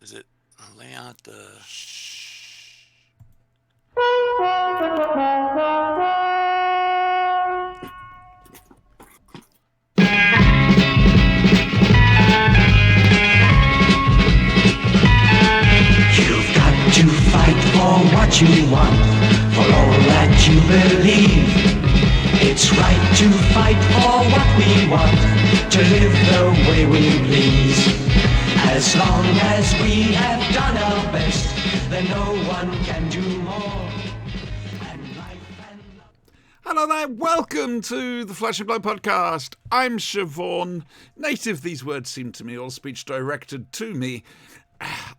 Is it lay out the? You've got to fight for what you want, for all that you believe. It's right to fight for what we want, to live the way we please. As long as we have done our best, then no one can do more. And life and love. Hello there, welcome to the Flesh and Blood podcast. I'm Siobhan. Native these words seem to me, all speech directed to me.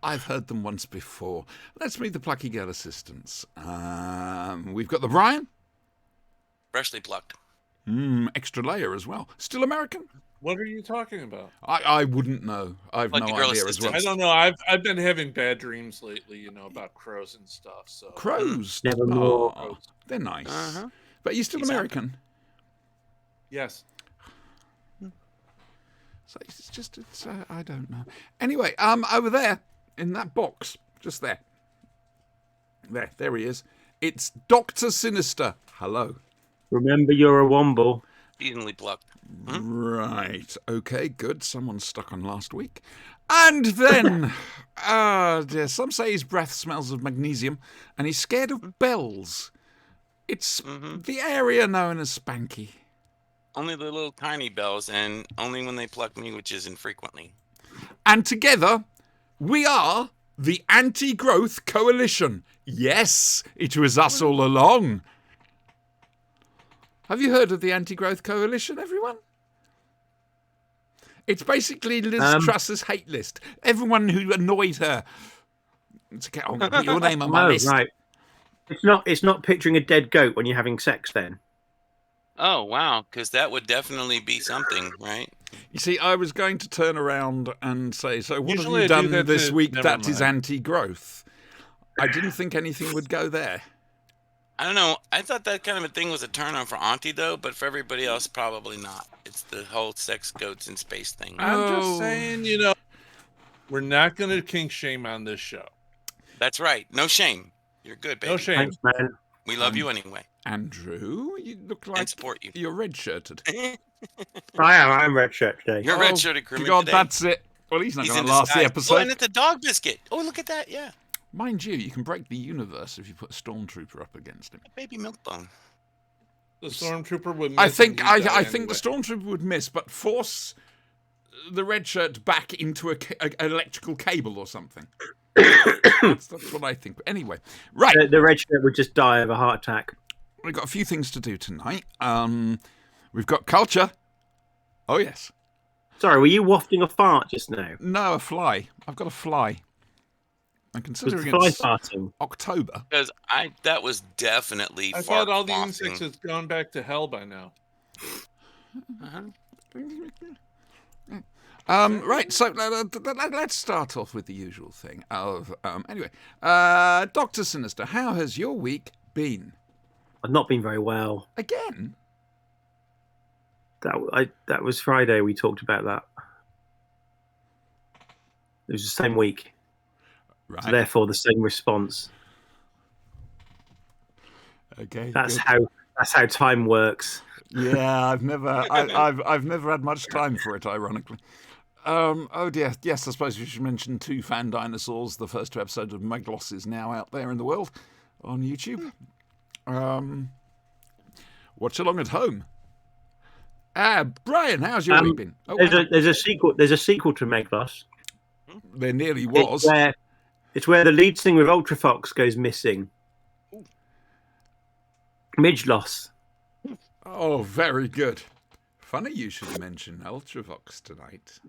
I've heard them once before. Let's meet the plucky girl assistants. We've got the Brian. Freshly plucked. Extra layer as well. Still American? What are you talking about? I wouldn't know. I've Plucky no girl idea as well. I don't know. I've been having bad dreams lately, about crows and stuff. So Crows. Nevermore. Oh, they're nice. Uh-huh. But you're still Exactly. American. yes, So it's I don't know. Anyway, over there in that box, just there. There he is. It's Dr. Sinister. Hello. Remember, you're a womble. Evenly plucked. Right. Okay, good. Someone's stuck on last week. And then, dear, some say his breath smells of magnesium and he's scared of bells. It's the area known as Spanky. Only the little tiny bells, and only when they pluck me, which is infrequently. And together, we are the Anti-Growth Coalition. Yes, it was us all along. Have you heard of the Anti-Growth Coalition, everyone? It's basically Liz Truss's hate list. Everyone who annoyed her. To get on, put your name on my No, list. right. It's not picturing a dead goat when you're having sex. Then Oh, wow, because that would definitely be something, right? You see, I was going to turn around and say, so what Usually I have do you done that this to- week never that is mind. anti-growth? I didn't think anything would go there. I don't know. I thought that kind of a thing was a turn on for Auntie, though, but for everybody else, probably not. It's the whole sex goats in space thing. I'm Oh. just saying, we're not going to kink shame on this show. That's right. No shame. You're good, baby. No shame. thanks, man. We love you anyway Andrew, you look and like support you. you're red-shirted. I'm red shirt today. You're red-shirted crewman God, today. that's it. Well, he's not He's going in to last the disguise. Oh, and episode. it's a dog biscuit. Oh, look at that. Yeah. Mind you, you can break the universe if you put a stormtrooper up against him. Baby milk bone. The stormtrooper would. I miss think and he'd die I think the anyway. stormtrooper would miss, but force the red shirt back into an electrical cable or something. that's what I think. But anyway, right. The red shirt would just die of a heart attack. We've got a few things to do tonight. We've got culture. Oh, yes. Sorry, were you wafting a fart just now? No, a fly. I've got a fly. And Was considering the fly it's farting? October, Because that was definitely I fart thought all the flossing. insects had gone back to hell by now. right, so let's start off with the usual thing. Anyway, Dr. Sinister, how has your week been? I've not been very well. Again? That was Friday. We talked about that. It was the same week, Right. so therefore the same response. Okay. That's good. how time works. Yeah, I've never had much time for it, ironically. Oh dear. Yes, I suppose we should mention Two Fan Dinosaurs. The first two episodes of Meglos is now out there in the world on YouTube. Watch along at home. Brian, how's your week been? Oh, There's a sequel. There's a sequel to Meglos. there nearly was. It's where the lead singer of Ultrafox goes missing. Midgeloss. Oh, very good. Funny you should mention Ultravox tonight.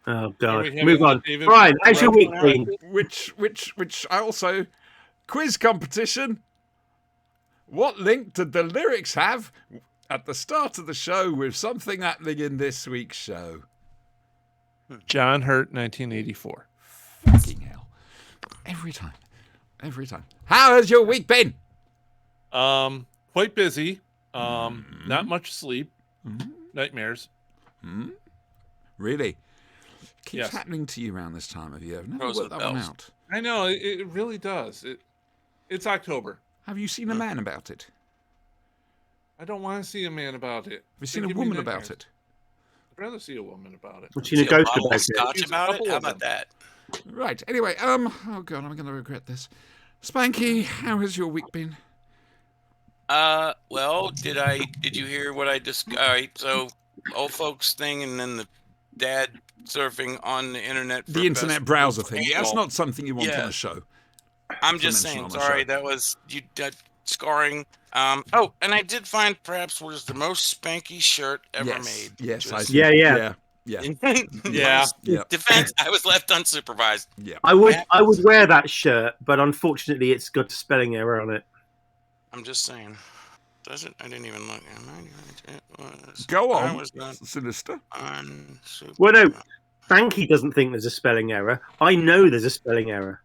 Oh Are God! we having Move a on. David Brian, how's your week Letterman been? Which I also quiz competition. What link did the lyrics have at the start of the show with something happening in this week's show? John Hurt, 1984. Fucking hell. Every time. How has your week been? Quite busy. Not much sleep. Nightmares. Really? Keeps Yes. happening to you around this time of year. I've never Rose worked with that one bells. out. I know it really does. It's October. Have you seen a man about it? I don't want to see a man about it. Have you They seen a give me woman about nightmares. it? I'd rather see a woman about it. I've seen a See a ghost bottle about of it. scotch There's a about it? couple How of about them. that? Right. Anyway, oh god, I'm going to regret this. Spanky, how has your week been? Well, did you hear what I just? All right, so old folks thing, and then the dad surfing on the internet. For The internet best browser thing. Yeah, that's anal. not something you want on Yeah. a show. I'm to just mention saying. on the Sorry, show. that was you. Scarring. Oh, and I did find perhaps was the most spanky shirt ever Yes. made. Yes, I Just- see. Yeah, yeah. Yeah. Yeah. Yeah. Yeah. Defense. I was left unsupervised. Yeah. I would wear that shirt, but unfortunately, it's got a spelling error on it. I'm just saying. Does it? I didn't even look. It was. Go I on. was not Sinister. unsupervised. Well, no, Banky doesn't think there's a spelling error. I know there's a spelling error.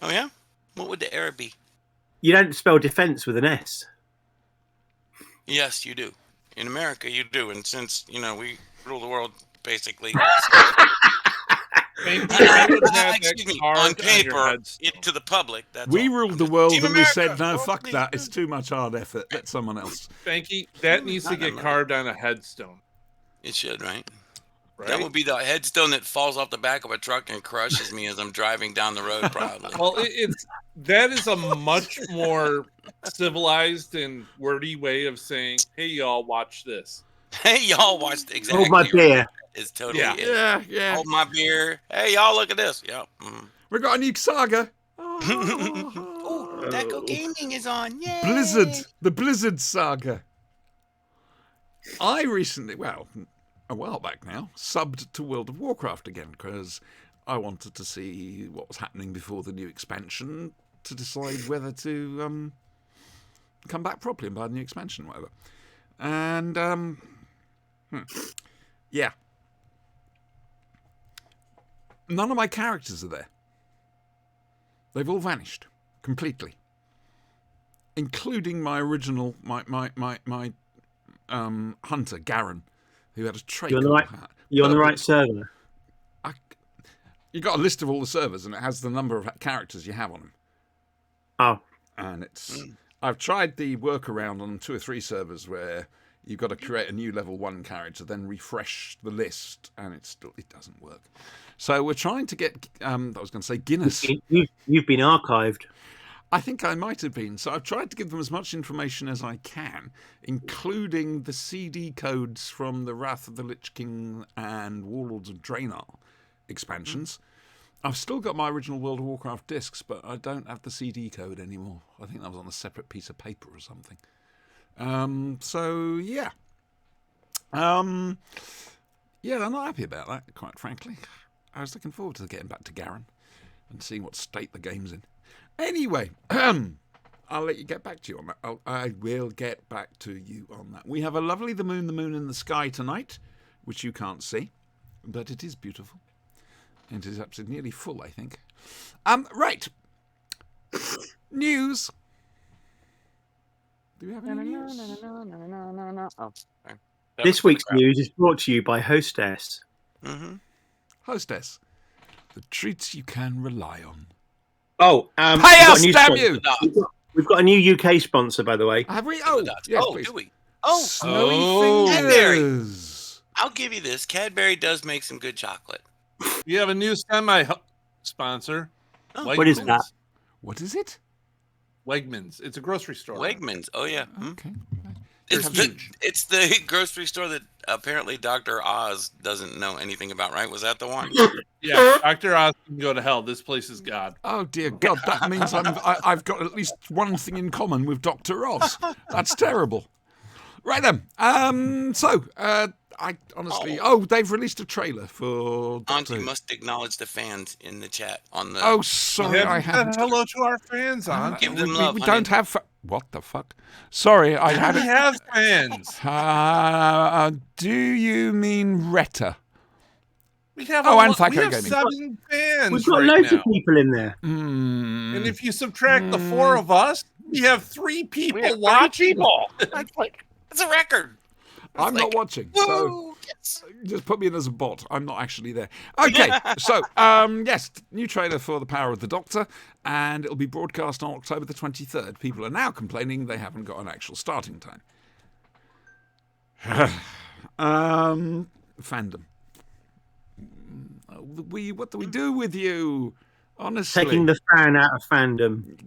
Oh yeah. What would the error be? You don't spell defense with an S. Yes, you do. In America, you do, and since we rule the world, basically. Maybe I would have that Excuse me. card On your paper, headstone. to the public. That's We all. ruled I'm the just- world Team and we said, America. no, Oh, fuck please. that. It's too much hard effort. Let someone else. Spanky, that needs to get carved on a headstone. It should, right? Right? That would be the headstone that falls off the back of a truck and crushes me as I'm driving down the road, probably. Well, that is a much more civilized and wordy way of saying, "Hey, y'all, watch this." Hey, y'all, watch the exactly. Hold my beer. Is totally Yeah. it. Yeah, yeah. Hold my beer. Hey, y'all, look at this. Yep. We got a new saga. Oh, Deco Gaming is on. Yay! Blizzard. The Blizzard saga. I recently, well, a while back now, subbed to World of Warcraft again because I wanted to see what was happening before the new expansion to decide whether to come back properly and buy the new expansion or whatever. And, yeah. None of my characters are there. They've all vanished completely, including my original, my hunter Garen, who had a trait. You're on the right server. You got a list of all the servers, and it has the number of characters you have on them. Oh, And it's. I've tried the workaround on 2 or 3 servers where you've got to create a new level 1 character, then refresh the list, and it doesn't work. So we're trying to get. I was going to say Guinness. you've been archived. I think I might have been. So I've tried to give them as much information as I can, including the CD codes from the Wrath of the Lich King and Warlords of Draenor expansions. I've still got my original World of Warcraft discs, but I don't have the CD code anymore. I think that was on a separate piece of paper or something. So, yeah. Yeah, I'm not happy about that, quite frankly. I was looking forward to getting back to Garen and seeing what state the game's in. Anyway, I'll let you get back to you on that. I will get back to you on that. We have a lovely the moon in the sky tonight, which you can't see, but it is beautiful. It is absolutely nearly full, I think. Right. News. Do we have any news? Oh, sorry. That This was week's crap. news is brought to you by Hostess. Mm-hmm. Hostess. The treats you can rely on. Oh, Pay we've got us, a new damn sponsor. you! We've got a new UK sponsor, by the way. Have we? Oh, yes, oh, please. do we? Oh, Snowy Oh. Fingers. I'll give you this. Cadbury does make some good chocolate. We have a new semi-sponsor. Oh, What is that? What is it? Wegmans. It's a grocery store. Wegmans. Oh yeah. Okay. It's They're it's the grocery store that apparently Dr. Oz doesn't know anything about, right? Was that the one? Yeah, Dr. Oz can go to hell. This place is God. Oh dear God, that means I've got at least one thing in common with Dr. Oz. That's terrible. Right then. So I honestly, they've released a trailer for Auntie Doctor. must acknowledge the fans in the chat on the. Oh, sorry, I haven't. Hello to our fans, on. Give them we love, we honey. don't have. What the fuck? Sorry, I had We it. have fans. Do you mean Retta? We have Oh, a and lot- we Thaco have Gaming. 7 fans We've got right loads now. of people in there. Hmm. And if you subtract the 4 of us, we have 3 people We have 3 watching. people. That's a record. I'm not like, watching, so Woo! Yes. just put me in as a bot. I'm not actually there. Okay, so yes, new trailer for The Power of the Doctor, and it'll be broadcast on October the 23rd. People are now complaining they haven't got an actual starting time. Fandom. What do we do with you? Honestly, Taking the fan out of fandom.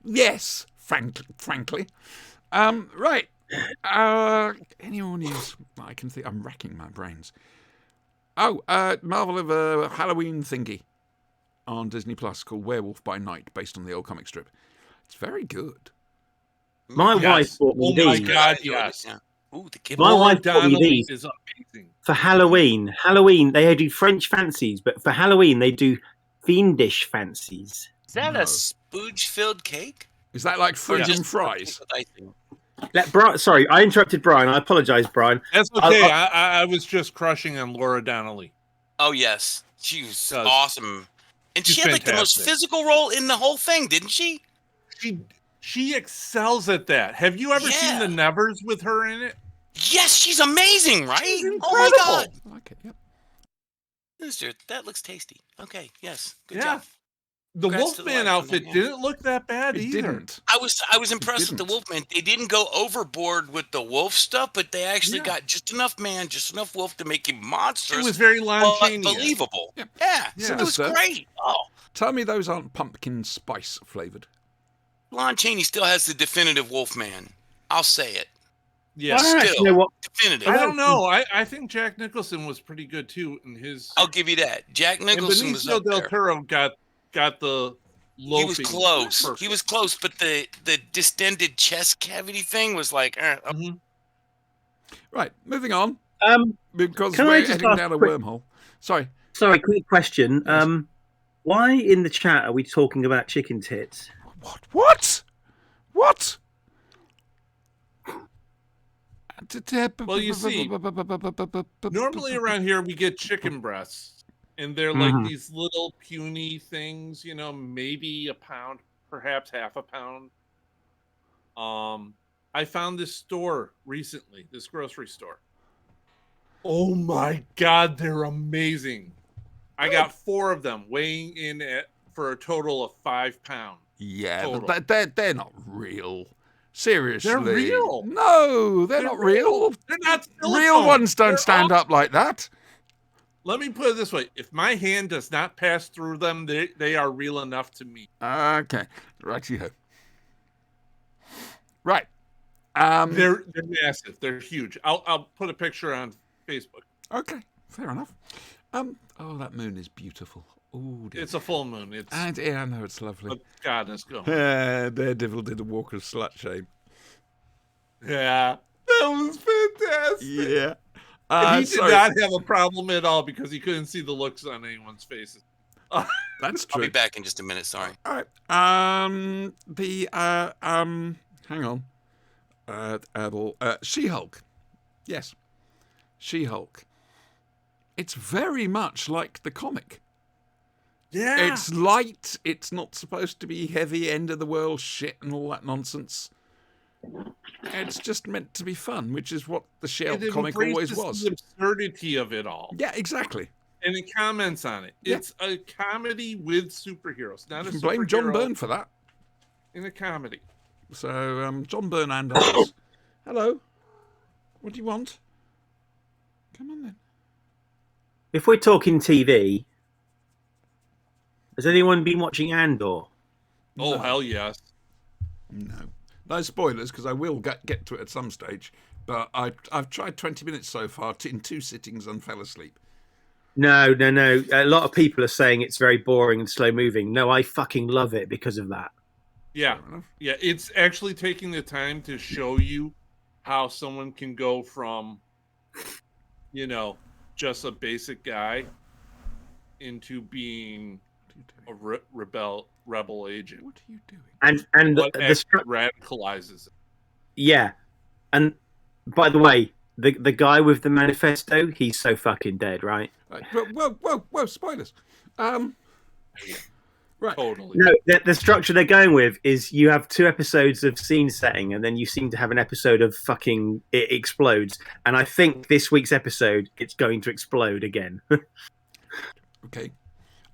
yes, frankly. Right. Anyone who's I can think. I'm racking my brains. Oh, Marvel have a Halloween thingy on Disney Plus called Werewolf by Night, based on the old comic strip. It's very good. My Yes. wife bought me Oh my these. God, I enjoyed it, yes. yeah. Ooh, the kid. My Laura wife bought me Donnelly these. is amazing. For Halloween. Halloween, they do French fancies, but for Halloween, they do fiendish fancies. Is that No. a spooge-filled cake? Is that like Or freedom just fries? with icing? Sorry, I interrupted Brian. I apologize, Brian. That's okay. I was just crushing on Laura Donnelly. Oh yes, she was Does. awesome, and She's she had like the most fantastic. physical role in the whole thing, didn't she? She excels at that. Have you ever seen Yeah. the Nevers with her in it? Yes, she's amazing, right? She's Oh my incredible. god, I like it. Yep. Mister, that looks tasty. Okay, yes, good Yeah. job. The Congrats to the Wolfman wife on outfit that, yeah. didn't look that bad It either. didn't. I was impressed with the didn't. Wolfman. They didn't go overboard with the wolf stuff, but they actually Yeah. got just enough man, just enough wolf to make him It monstrous, was very Lon but Chaney. believable. Yeah. Yeah, Yeah. it was Sinister. great. Oh, Tell me those aren't pumpkin spice flavored. Lon Chaney still has the definitive Wolfman. I'll say it. Yeah. I don't actually Still. know what. Definitive. I don't know. I think Jack Nicholson was pretty good too in his. I'll give you that. Jack And Nicholson was Benicio up del there. Toro got the. He was Loping close. perfect. He was close, but the distended chest cavity thing was like, Mhm. Right, moving on because Can I we're just heading ask down a quick- wormhole. Sorry. Sorry, quick question. Yes. Why in the chat are we talking about chicken tits? What? What? Well, you see, Normally around here we get chicken breasts, and they're like Mhm. these little puny things, maybe a pound, perhaps half a pound. I found this store recently, this grocery store. Oh my god, they're amazing. I got 4 of them weighing in for a total of 5 pounds. Yeah, Total. but they're not real. Seriously. They're real. No, they're not real. They're not silicone. Real ones don't They're stand all- up like that. Let me put it this way. If my hand does not pass through them, they are real enough to me. Okay, righty-ho. Right. They're massive. They're huge. I'll put a picture on Facebook. Okay, fair enough. Oh, that moon is beautiful. Oh, dear. It's a full moon. It's And yeah, I know it's lovely. let goodness go. Daredevil did a walk of slut shame. Yeah, that was fantastic. Yeah. And he sorry. did not have a problem at all because he couldn't see the looks on anyone's faces. That's I'll be true. back in just a minute. Sorry. All right. Hang on. She-Hulk. Yes. She-Hulk. It's very much like the comic. Yeah, It's light. It's not supposed to be heavy, end of the world shit and all that nonsense. It's just meant to be fun, which is what the She-Hulk it comic always embraces was. the absurdity of it all, Yeah, exactly. and it comments on it. Yeah. It's a comedy with superheroes, not You a can blame John superhero Byrne for that. in a comedy. So, John Byrne and others. Hello. What do you want? Come on then. If we're talking TV, has anyone been watching Andor? Oh No. hell yes. No. No spoilers, because I will get to it at some stage. But I've tried 20 minutes so far in 2 sittings and fell asleep. No. A lot of people are saying it's very boring and slow moving. No, I fucking love it because of that. Yeah, Fair enough. yeah. It's actually taking the time to show you how someone can go from, just a basic guy into being What are you doing? a rebel agent. What are you doing? And What the actually radicalizes it. yeah. And by the way, the guy with the manifesto, he's so fucking dead, right? Right. Whoa, spoilers. Right. Right. Totally. No, the structure they're going with is you have 2 episodes of scene setting, and then you seem to have an episode of fucking it explodes. And I think this week's episode, it's going to explode again. Okay.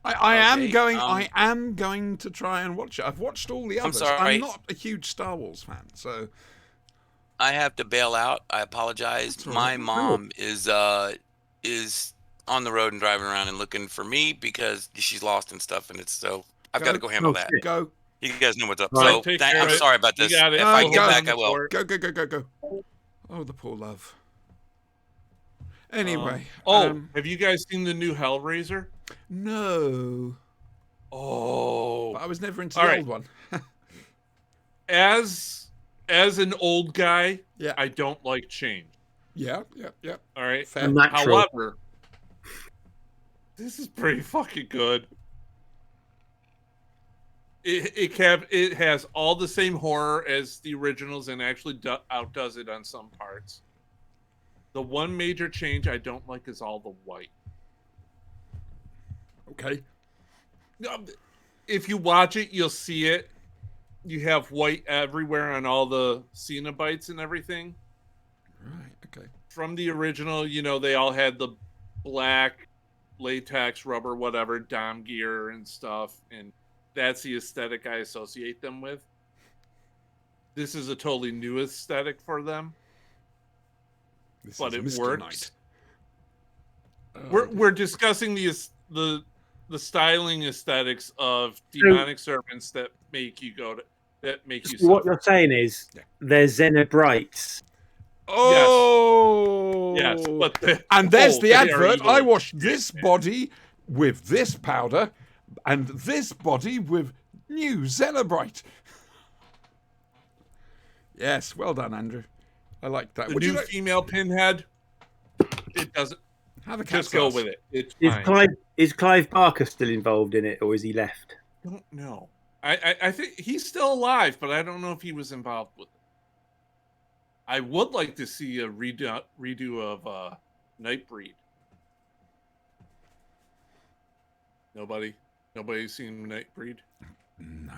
I am Okay, going. I am going to try and watch it. I've watched all the others. sorry. I'm not a huge Star Wars fan, so I have to bail out. I apologize. That's all My right. mom is on the road and driving around and looking for me because she's lost and stuff, and it's so I've got to go handle Oh, that. shit. go, You guys know what's up. Right, So take care I'm of it. sorry about You this. got it. If I No, get go. back, I will. go. Oh, the poor love. Anyway. Have you guys seen the new Hellraiser? No. Oh, But I was never into All the right. old one. as an old guy, Yeah. I don't like change. Yeah. All right. Fair. Natural. However, this is pretty fucking good. It has all the same horror as the originals and actually outdoes it on some parts. The one major change I don't like is all the white. Okay. If you watch it, you'll see it. You have white everywhere on all the Cenobites and everything. Right. Okay. From the original, they all had the black latex, rubber, whatever, dom gear and stuff, and that's the aesthetic I associate them with. This is a totally new aesthetic for them, This but is it Mr. works. Knight. We're discussing the styling aesthetics of demonic servants that make you So what suffer. you're saying is they're Xenobrites. Oh. Yes, but and there's the they are advert. evil. I washed this body with this powder, and this body with new Xenobrite. Yes, well done, Andrew. I like that. The Would new you like, female Pinhead, it doesn't. have a cat's Just go ass. with it. It's Is fine. Clive Barker still involved in it, or is he left? I don't know. I think he's still alive, but I don't know if he was involved with it. I would like to see a redo of Nightbreed. Nobody's seen Nightbreed. No.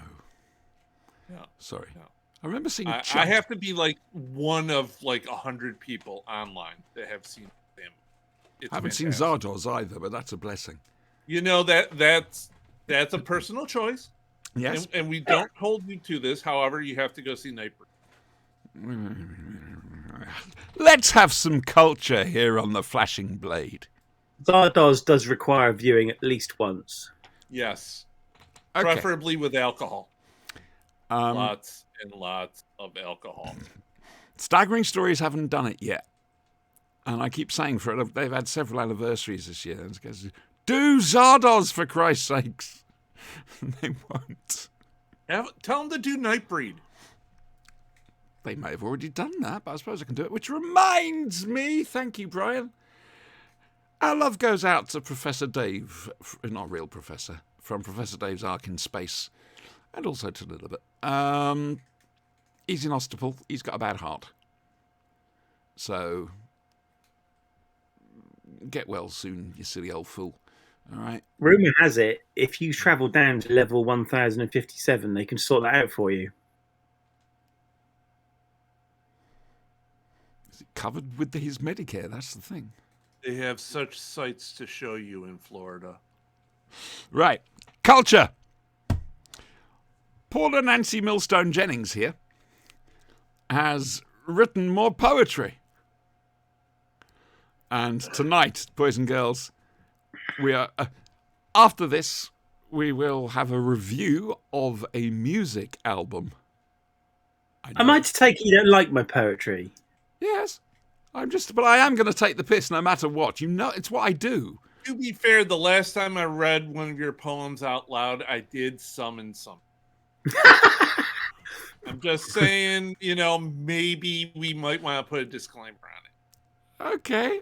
No. Sorry. No. I remember seeing I Chud. have to be like one of like 100 people online that have seen him. It's I haven't fantastic. seen Zardoz either, but that's a blessing. That's a personal choice, Yes. and we don't hold you to this. However, you have to go see Nightbreed. Let's have some culture here on the Flashing Blade. Zardoz does require viewing at least once. Yes, Okay. preferably with alcohol. Um, Lots and lots of alcohol. Staggering Stories haven't done it yet. And I keep saying for it, they've had several anniversaries this year. And it goes, do Zardoz, for Christ's sakes. They won't. Tell them to do Nightbreed. They may have already done that, but I suppose I can do it. Which reminds me, thank you, Brian. Our love goes out to Professor Dave, not real professor, from Professor Dave's Ark in Space, and also to Lilibet. He's in hospital. He's got a bad heart. So, get well soon, you silly old fool. All right. Rumour has it, if you travel down to level 1057, they can sort that out for you. Is it covered with his Medicare? That's the thing. They have such sights to show you in Florida. Right. Culture. Paula Nancy Millstone Jennings here has written more poetry. And tonight, boys and girls, we are. After this, we will have a review of a music album. Am I to take it you don't like my poetry? Yes. But I am going to take the piss no matter what. You know, it's what I do. To be fair, the last time I read one of your poems out loud, I did summon something. I'm just saying, maybe we might want to put a disclaimer on it. Okay.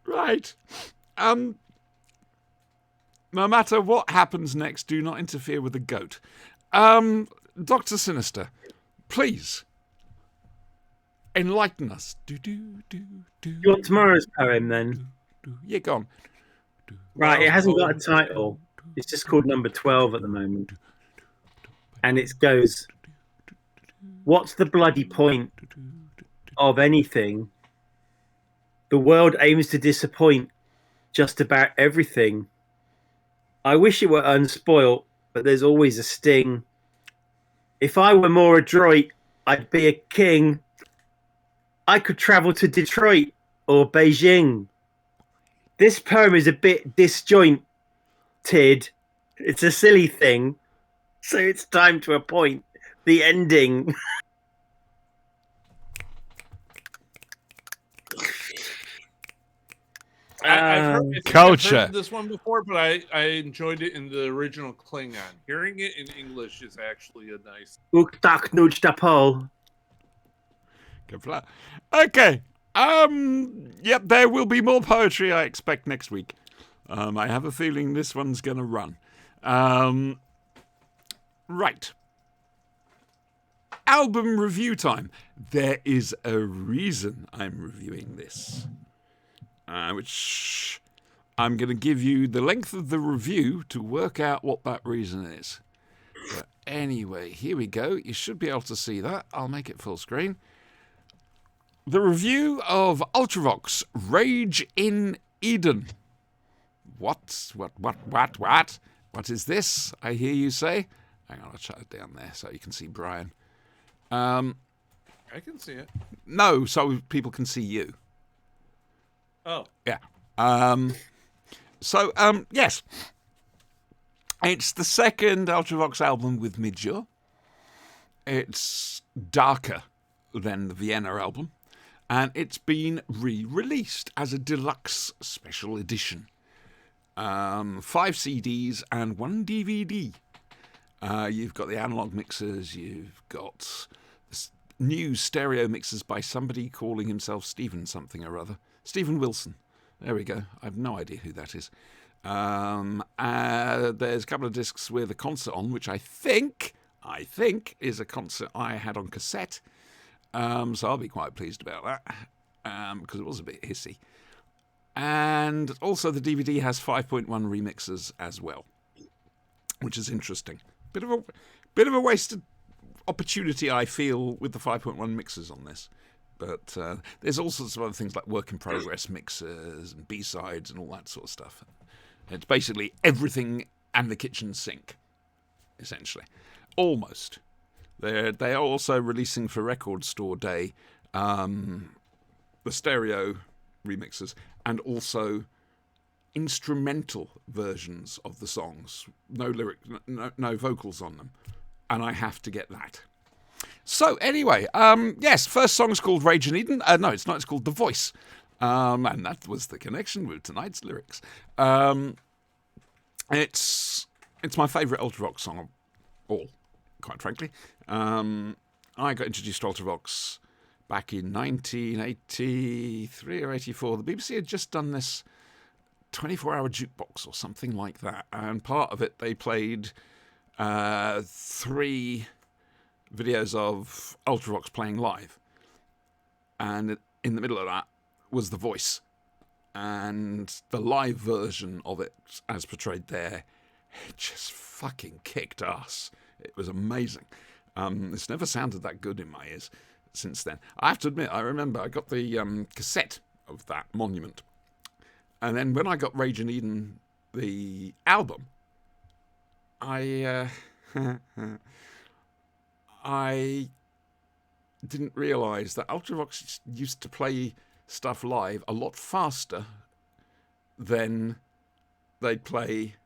Right. No matter what happens next, do not interfere with the goat. Dr. Sinister, please enlighten us. You want tomorrow's poem then? Yeah, go on. Right, it hasn't got a title. It's just called number 12 at the moment. And it goes, what's the bloody point of anything? The world aims to disappoint just about everything. I wish it were unspoilt, but there's always a sting. If I were more adroit, I'd be a king. I could travel to Detroit or Beijing. This poem is a bit disjointed. It's a silly thing, so it's time to appoint the ending. I've Culture. heard this one before, but I enjoyed it in the original Klingon. Hearing it in English is actually a nice. Paul. Go for that. Okay. Yep, there will be more poetry, I expect, next week. I have a feeling this one's going to run. Right. Album review time. There is a reason I'm reviewing this. Which I'm going to give you the length of the review to work out what that reason is. But anyway, here we go. You should be able to see that. I'll make it full screen. The review of Ultravox, Rage in Eden. What? What is this? I hear you say. Hang on, I'll shut it down there so you can see Brian. I can see it. No, so people can see you. Oh. Yeah. Yes. It's the second Ultravox album with Midge. It's darker than the Vienna album, and it's been re-released as a deluxe special edition. 5 CDs and 1 DVD. You've got the analog mixers, you've got new stereo mixers by somebody calling himself Stephen something or other. Stephen Wilson. There we go. I have no idea who that is. There's a couple of discs with a concert on, which I think is a concert I had on cassette. So I'll be quite pleased about that, because it was a bit hissy. And also the DVD has 5.1 remixes as well, which is interesting. Bit of a wasted opportunity, I feel, with the 5.1 mixes on this. But there's all sorts of other things like work in progress mixers and B-sides and all that sort of stuff. It's basically everything and the kitchen sink, essentially. Almost. They are also releasing for Record Store Day the stereo remixes and also instrumental versions of the songs. No lyrics, no vocals on them. And I have to get that. So anyway, yes, first song's called Rage in Eden. No, it's not. It's called The Voice. And that was the connection with tonight's lyrics. It's my favourite Ultravox song of all, quite frankly. I got introduced to Ultravox back in 1983 or 84. The BBC had just done this 24-hour jukebox or something like that. And part of it, they played 3 videos of Ultravox playing live. And in the middle of that was The Voice. And the live version of it, as portrayed there, it just fucking kicked ass. It was amazing. It's never sounded that good in my ears since then. I have to admit, I remember I got the cassette of that Monument. And then when I got Rage in Eden, the album, I didn't realise that Ultravox used to play stuff live a lot faster than they'd play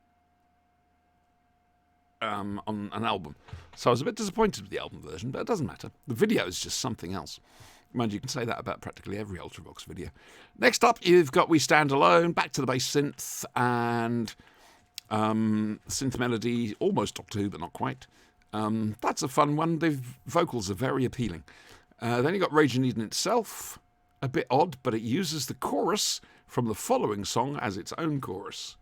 on an album. So I was a bit disappointed with the album version, but it doesn't matter. The video is just something else. Mind you can say that about practically every Ultravox video. Next up, you've got We Stand Alone, back to the bass synth, and synth melody, almost Doctor Who, but not quite. That's a fun one. The vocals are very appealing. Then you've got Rage in Eden itself, a bit odd, but it uses the chorus from the following song as its own chorus.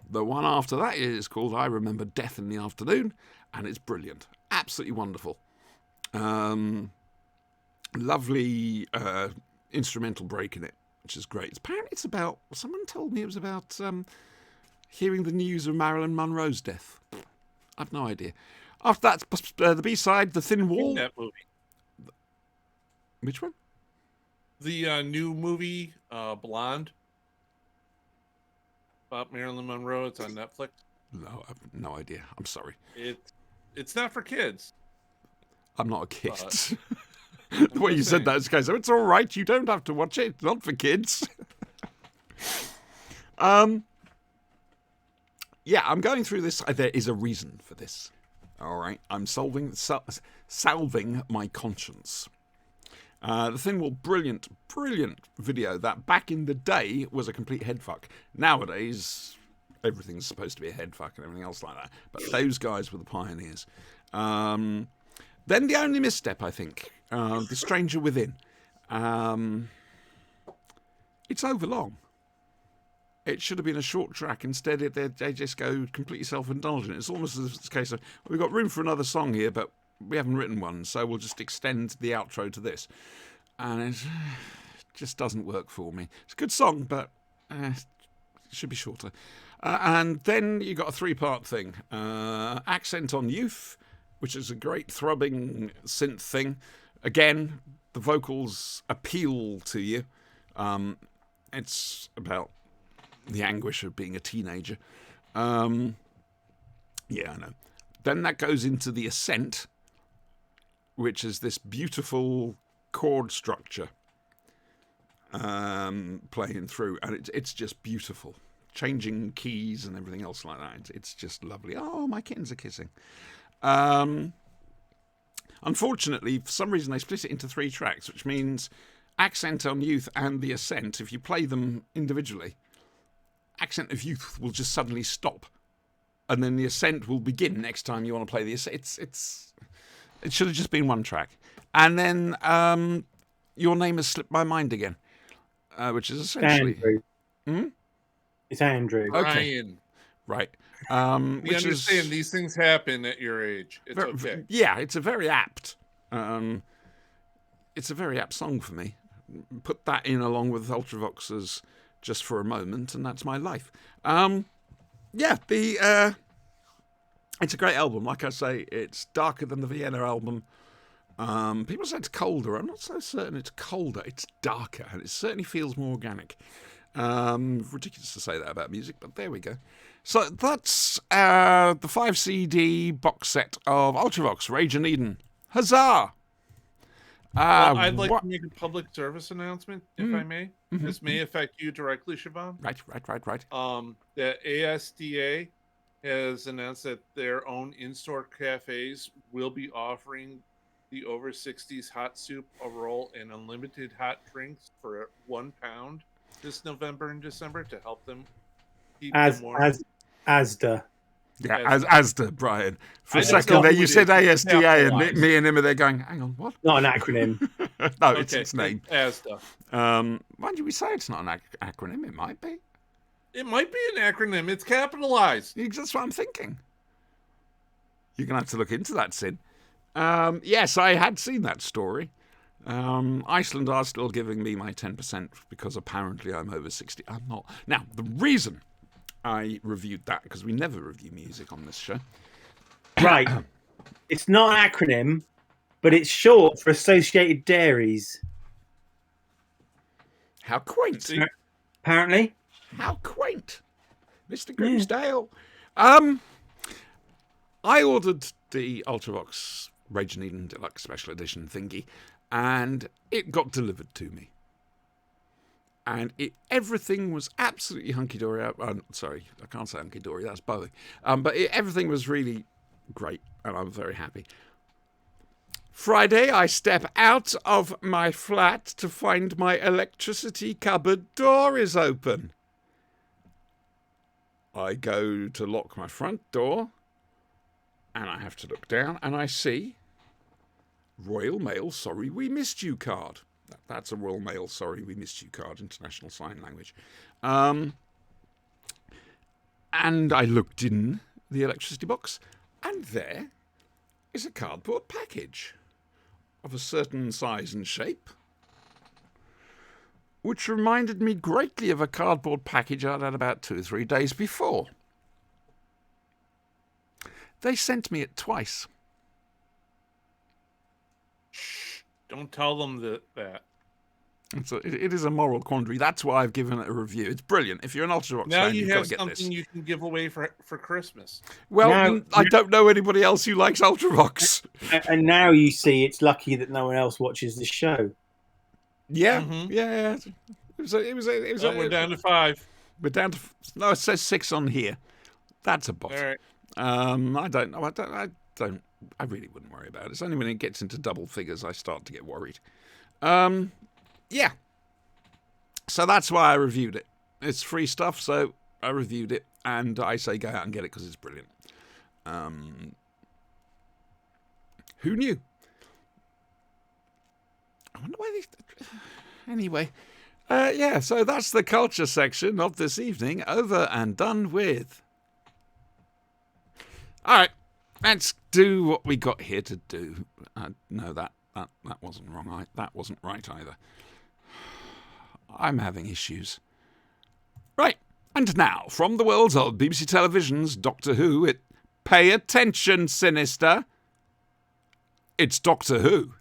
The one after that is called I Remember Death in the Afternoon, and it's brilliant. Absolutely wonderful. Lovely instrumental break in it, which is great. Apparently it's about, someone told me it was about hearing the news of Marilyn Monroe's death. I've no idea. After that, the B-side, The Thin In Wall. that movie. Which one? The new movie, Blonde, about Marilyn Monroe. It's on Netflix. No, I've no idea. I'm sorry. It's not for kids. I'm not a kid. The way you said that is so it's all right. You don't have to watch it. It's not for kids. Yeah, I'm going through this. There is a reason for this. All right. I'm salving my conscience. The Thin Wall, brilliant video that back in the day was a complete headfuck. Nowadays, everything's supposed to be a headfuck and everything else like that. But those guys were the pioneers. Then the only misstep, I think, The Stranger Within. It's overlong. It should have been a short track. Instead, they just go completely self-indulgent. It's almost as a case of, we've got room for another song here, but we haven't written one, so we'll just extend the outro to this. And it just doesn't work for me. It's a good song, but it should be shorter. And then you got a 3-part thing. Accent on Youth, which is a great throbbing synth thing. Again, the vocals appeal to you. It's about the anguish of being a teenager. Yeah, I know. Then that goes into The Ascent, which is this beautiful chord structure playing through, and it's just beautiful. Changing keys and everything else like that. It's just lovely. Oh, my kittens are kissing. Unfortunately, for some reason, they split it into 3 tracks, which means Accent on Youth and The Ascent, if you play them individually, Accent of Youth will just suddenly stop. And then The Ascent will begin next time you want to play The Ascent. It should have just been 1 track. And then Your Name Has Slipped My Mind Again, which is essentially... Andrew. It's Andrew. Okay. Ryan. Right. We understand these things happen at your age. It's okay. Yeah, it's a very apt. It's a very apt song for me. Put that in along with Ultravox's Just for a Moment, and that's my life. Yeah, it's a great album. Like I say, it's darker than the Vienna album. People say it's colder. I'm not so certain it's colder. It's darker, and it certainly feels more organic. Ridiculous to say that about music, but there we go. So that's the 5 CD box set of Ultravox, Rage and Eden. Huzzah! Well, I'd like to make a public service announcement, if I may. This may affect you directly, Siobhan. Right. The ASDA has announced that their own in-store cafes will be offering the over 60s hot soup, a roll, and unlimited hot drinks for £1 this November and December to help them keep them warm. Asda. Yeah, as Asda, Brian. For a second there, you said ASDA, and me and him are there going, hang on, what? Not an acronym. No, it's its name. Asda. Why do we say it's not an acronym? It might be. It might be an acronym. It's capitalized. That's what I'm thinking. You're going to have to look into that, Sid. Yes, I had seen that story. Iceland are still giving me my 10% because apparently I'm over 60. I'm not. Now, the reason I reviewed that, because we never review music on this show. Right. It's not an acronym, but it's short for Associated Dairies. How quaint. Apparently. How quaint. Mr. Grimsdale. I ordered the Ultravox Rage and Eden Deluxe Special Edition thingy, and it got delivered to me. And everything was absolutely hunky-dory. Sorry, I can't say hunky-dory, that's Bowie. But everything was really great, and I'm very happy. Friday, I step out of my flat to find my electricity cupboard door is open. I go to lock my front door, and I have to look down, and I see Royal Mail, sorry we missed you card. That's a Royal Mail, sorry we missed you card, International Sign Language. And I looked in the electricity box, and there is a cardboard package of a certain size and shape, which reminded me greatly of a cardboard package I'd had about 2 or 3 days before. They sent me it twice. Don't tell them that. It is a moral quandary. That's why I've given it a review. It's brilliant. If you're an Ultravox Now fan, you you've got have to get something this. you can give away for Christmas. Well, Now- I don't know anybody else who likes Ultravox. And now you see it's lucky that no one else watches this show. Yeah, Mhm. yeah. It was We're down to 5. We're down to no. It says 6 on here. That's a bot. All right. I don't know. I really wouldn't worry about it. It's only when it gets into double figures I start to get worried. Yeah. So that's why I reviewed it. It's free stuff, so I reviewed it, and I say go out and get it because it's brilliant. Who knew? I wonder why they... Anyway, yeah, so that's the culture section of this evening, over and done with. All right, let's do what we got here to do. No, that wasn't wrong. That wasn't right either. I'm having issues. Right, and now, from the world's old BBC Television's Doctor Who, pay attention, Sinister. It's Doctor Who.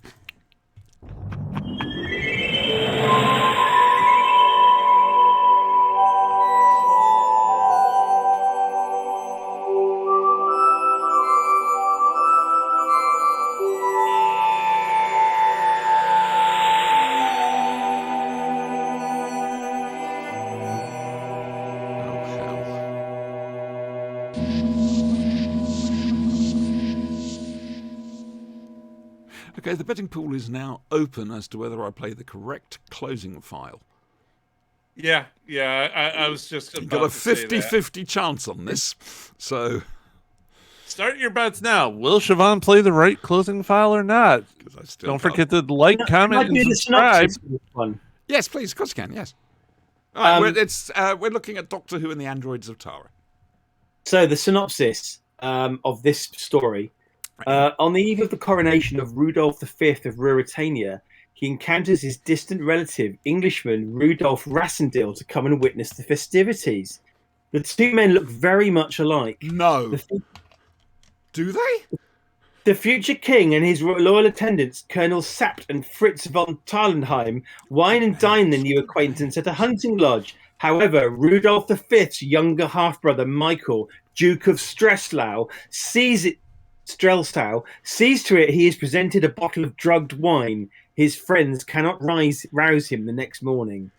Okay, the betting pool is now open as to whether I play the correct closing file. Yeah. I was just You've about got a to say that. 50-50 chance on this. So, Start your bets now. Will Siobhan play the right closing file or not? 'cause I still Don't can't- forget to like, Can I comment, do and the subscribe. synopsis for this one? Yes, please, of course you can, yes. All right, Um, we're looking at Doctor Who and the Androids of Tara. So the synopsis of this story: on the eve of the coronation of Rudolph V of Ruritania, he encounters his distant relative, Englishman Rudolph Rassendil, to come and witness the festivities. The two men look very much alike. No. The, Do they? the future king and his loyal attendants, Colonel Sapt and Fritz von Tarlenheim, wine and dine the new acquaintance at a hunting lodge. However, Rudolph V's younger half-brother, Michael, Duke of Strelsow, sees to it he is presented a bottle of drugged wine. His friends cannot rouse him the next morning.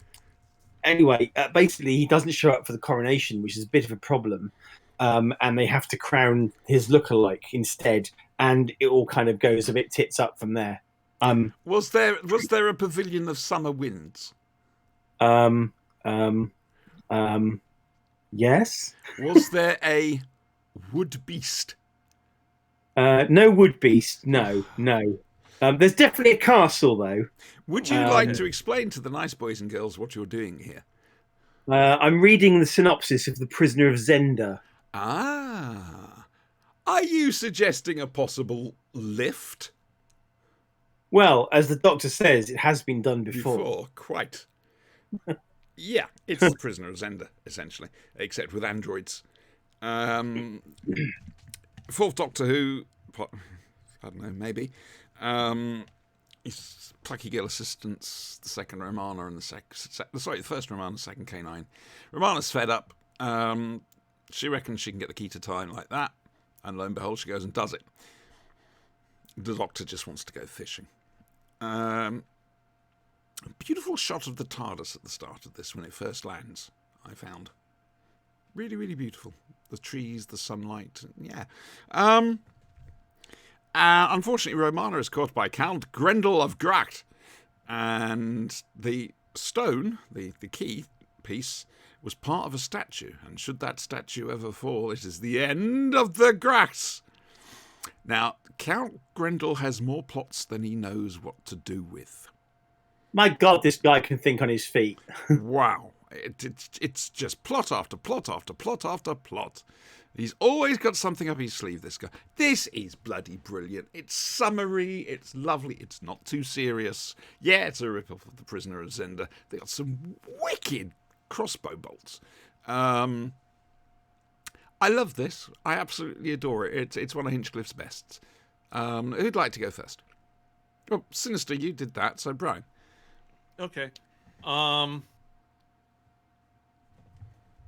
Anyway, basically, he doesn't show up for the coronation, which is a bit of a problem. And they have to crown his lookalike instead. And it all kind of goes a bit tits up from there. Was there a pavilion of summer winds? Yes. Was there a wood beast? No wood beast. No. There's definitely a castle, though. Would you like to explain to the nice boys and girls what you're doing here? I'm reading the synopsis of The Prisoner of Zenda. Ah. Are you suggesting a possible lift? Well, as the Doctor says, it has been done before. Quite. Yeah, it's the Prisoner of Zenda, essentially, except with androids. Fourth Doctor Who, I don't know, maybe. His plucky girl assistants, the second Romana and the first Romana, the second K9. Romana's fed up. She reckons she can get the key to time like that, and lo and behold, she goes and does it. The Doctor just wants to go fishing. A beautiful shot of the TARDIS at the start of this when it first lands, I found. Really, really beautiful. The trees, the sunlight, yeah. Unfortunately, Romana is caught by Count Grendel of Gracht, and the stone, the key piece, was part of a statue, and should that statue ever fall, it is the end of the Grachts. Now, Count Grendel has more plots than he knows what to do with. My God, this guy can think on his feet. Wow. It's just plot after plot after plot after plot. He's always got something up his sleeve, this guy. This is bloody brilliant. It's summary, it's lovely, it's not too serious. Yeah, it's a rip-off of The Prisoner of Zenda. They got some wicked crossbow bolts. I love this. I absolutely adore it. It's one of Hinchcliffe's bests. Who'd like to go first? Oh, Sinister, you did that, so Brian. Okay. I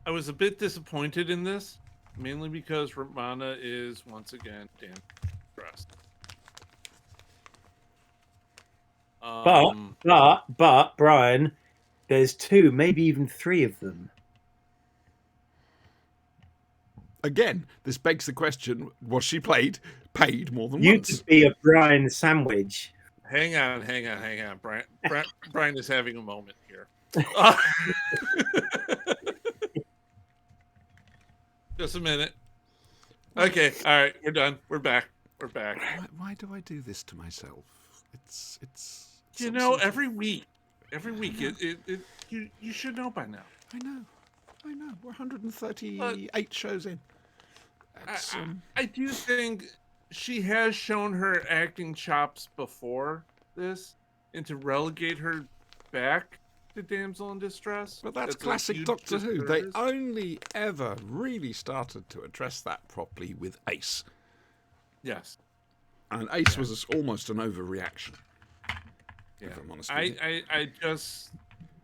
was a bit disappointed in this, mainly because Romana is once again damn dressed. But Brian, there's 2, maybe even 3 of them. Again, this begs the question, was she paid more than You once? could be a Brian sandwich. Hang on. Brian is having a moment here. Just a minute. Okay, all right, we're done. We're back. Why do I do this to myself? It's You know, every week, you should know by now. I know. We're 138 shows in. I do think she has shown her acting chops before this, and to relegate her back to damsel in distress. But that's a classic huge Doctor Who. They disservice. only ever really started to address that properly with Ace. Yes. And Ace was almost an overreaction. Yeah. If I'm honest with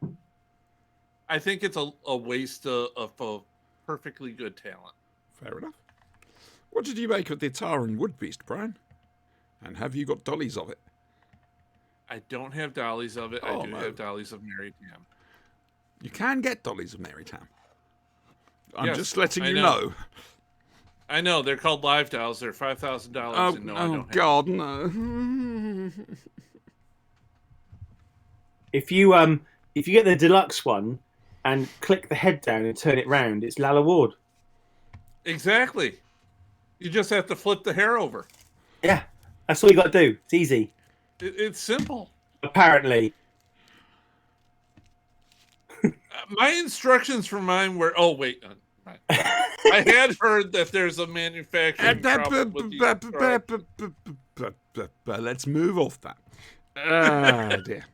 you. I think it's a waste of a perfectly good talent. Fair enough. What did you make of the Taran Wood Beast, Brian? And have you got dollies of it? I don't have dollies of it. Oh, I do no. have dollies of Mary Tam. You can get dollies of Mary Tam. I'm Yes, just letting I you know. know. I know they're called live dolls. They're $5,000. Oh, and no, I don't have God, no. If you get the deluxe one and click the head down and turn it round, it's Lalla Ward. Exactly. You just have to flip the hair over. Yeah, that's all you got to do. It's easy. It's simple. Apparently. My instructions for mine were. Oh wait, I had heard that there's a manufacturing problem with these droids. Let's move off that. Ah, dear.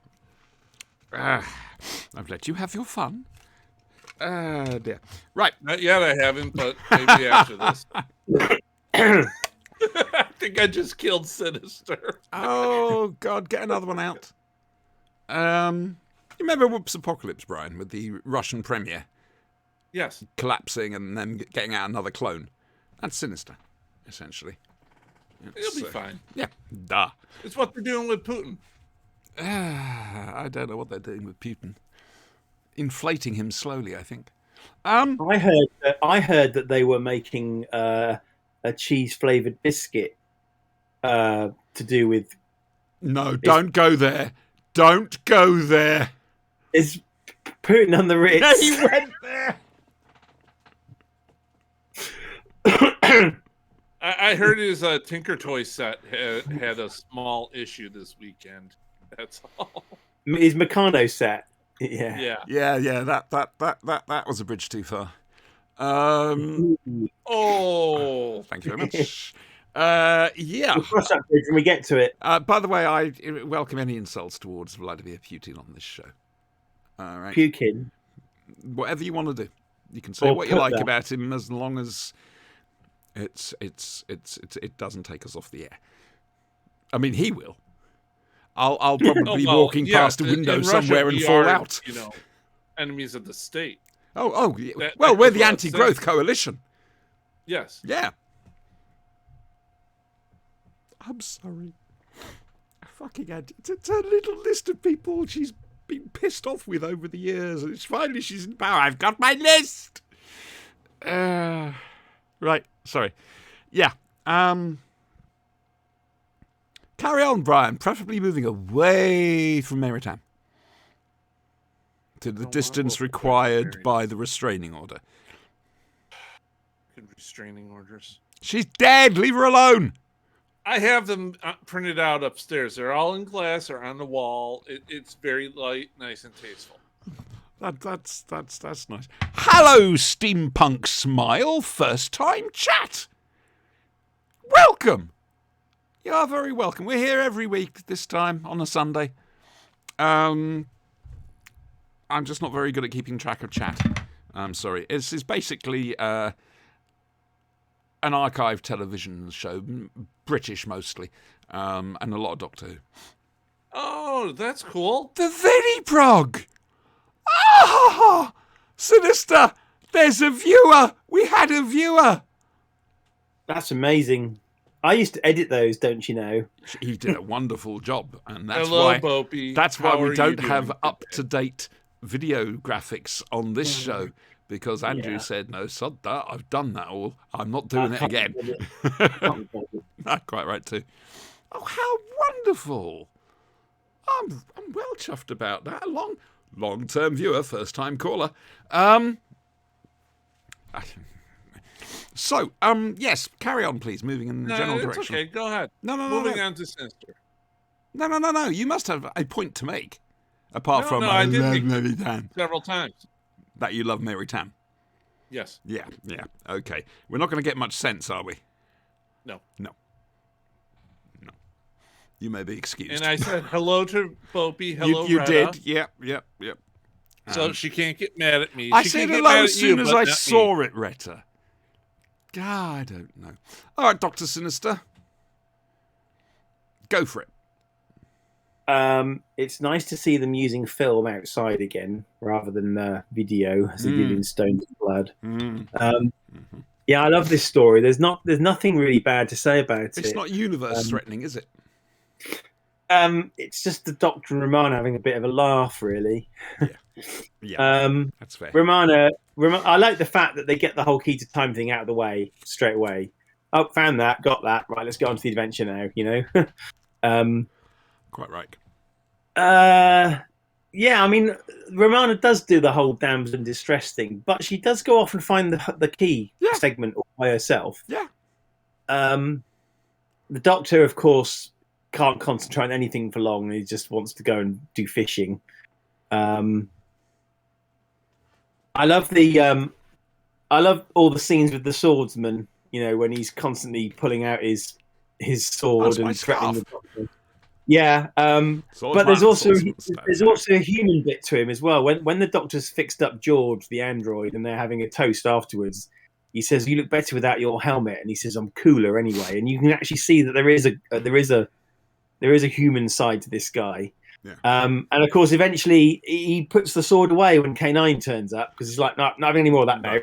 I've let you have your fun. Ah, dear. Right. Not yet, I haven't, but maybe after this. I think I just killed Sinister. Oh, God, get another one out. You remember Whoops Apocalypse, Brian, with the Russian premier Yes. collapsing and then getting out another clone? That's Sinister, essentially. It'll be fine. Yeah, duh. It's what they're doing with Putin. I don't know what they're doing with Putin. Inflating him slowly, I think. I heard that they were making a cheese flavored biscuit to do with. No, don't go there. Don't go there. Is Putin on the Ritz? No, he went there. I heard his Tinker Toy set had a small issue this weekend. That's all. His Meccano set. Yeah. Yeah. Yeah. That was a bridge too far. Oh. Thank you very much. Yeah. We'll cross that bridge when we get to it. By the way, I welcome any insults towards Vladimir Putin on this show. All right. Puking. Whatever you want to do, you can say Or what you put like that. about him, as long as it doesn't take us off the air. I mean, he will. I'll probably be walking past a window in Russia, somewhere and we fall are, out. Enemies of the state. Yeah. That Well, we're goes the without anti-growth saying. coalition. Yes. Yeah. I'm sorry. It's a little list of people she's been pissed off with over the years, and it's finally she's in power. I've got my list. Right. Sorry. Yeah. Carry on, Brian. Preferably moving away from Mary Tam to the distance required by the restraining order. Good restraining orders. She's dead. Leave her alone. I have them printed out upstairs. They're all in glass. They're on the wall. It's very light, nice, and tasteful. That's nice. Hello, Steampunk Smile. First time chat. Welcome. You are very welcome. We're here every week this time on a Sunday. I'm just not very good at keeping track of chat. I'm sorry. It's basically an archive television show, British mostly, and a lot of Doctor Who. Oh, that's cool. The Vidiprog! Ah! Sinister! There's a viewer! We had a viewer! That's amazing. I used to edit those, don't you know? He did a wonderful job, and that's Hello, why Bopey. that's why How we are don't you doing have today? up-to-date video graphics on this show, because Andrew Yeah. said, no, sod that, I've done that all. I'm not doing it can't again. edit. Can't edit. Quite right, too. Oh, how wonderful! I'm well chuffed about that. Long-term viewer, first-time caller. So, yes, carry on, please, moving in the No, general it's direction. okay. Go ahead. No. Moving on to Sinister. No. You must have a point to make. Apart No, from, no, I I did love make- Mary Tam. Several times. That you love Mary Tam. Yes. Yeah. Okay. We're not going to get much sense, are we? No. You may be excused. And I said hello to Bopey. Hello, you Retta. did. Yep. So she can't get mad at me. I She said can get hello mad as at soon you, as but I not me. saw it, Retta. I don't know. All right, Dr. Sinister. Go for it. It's nice to see them using film outside again rather than video as they did in Stones of Blood. Yeah, I love this story. There's nothing really bad to say about it. It's not universe threatening, is it? It's just the Doctor and Romana having a bit of a laugh, really. Yeah, that's fair. Romana, I like the fact that they get the whole key to time thing out of the way straight away. Oh, found that, got that. Right, let's go on to the adventure now. You know. Quite right. Yeah, I mean, Romana does do the whole damsel in distress thing, but she does go off and find the key Yeah. segment all by herself. Yeah. The Doctor, of course, can't concentrate on anything for long. He just wants to go and do fishing. I love all the scenes with the swordsman. You know, when he's constantly pulling out his sword That's my and threatening the scarf. Doctor. Yeah, but there's also a human bit to him as well. When the Doctor's fixed up George, the android, and they're having a toast afterwards, he says, "You look better without your helmet," and he says, "I'm cooler anyway." And you can actually see that there is a human side to this guy. Yeah. And of course, eventually he puts the sword away when K9 turns up because he's like, "No, not having any more of that now."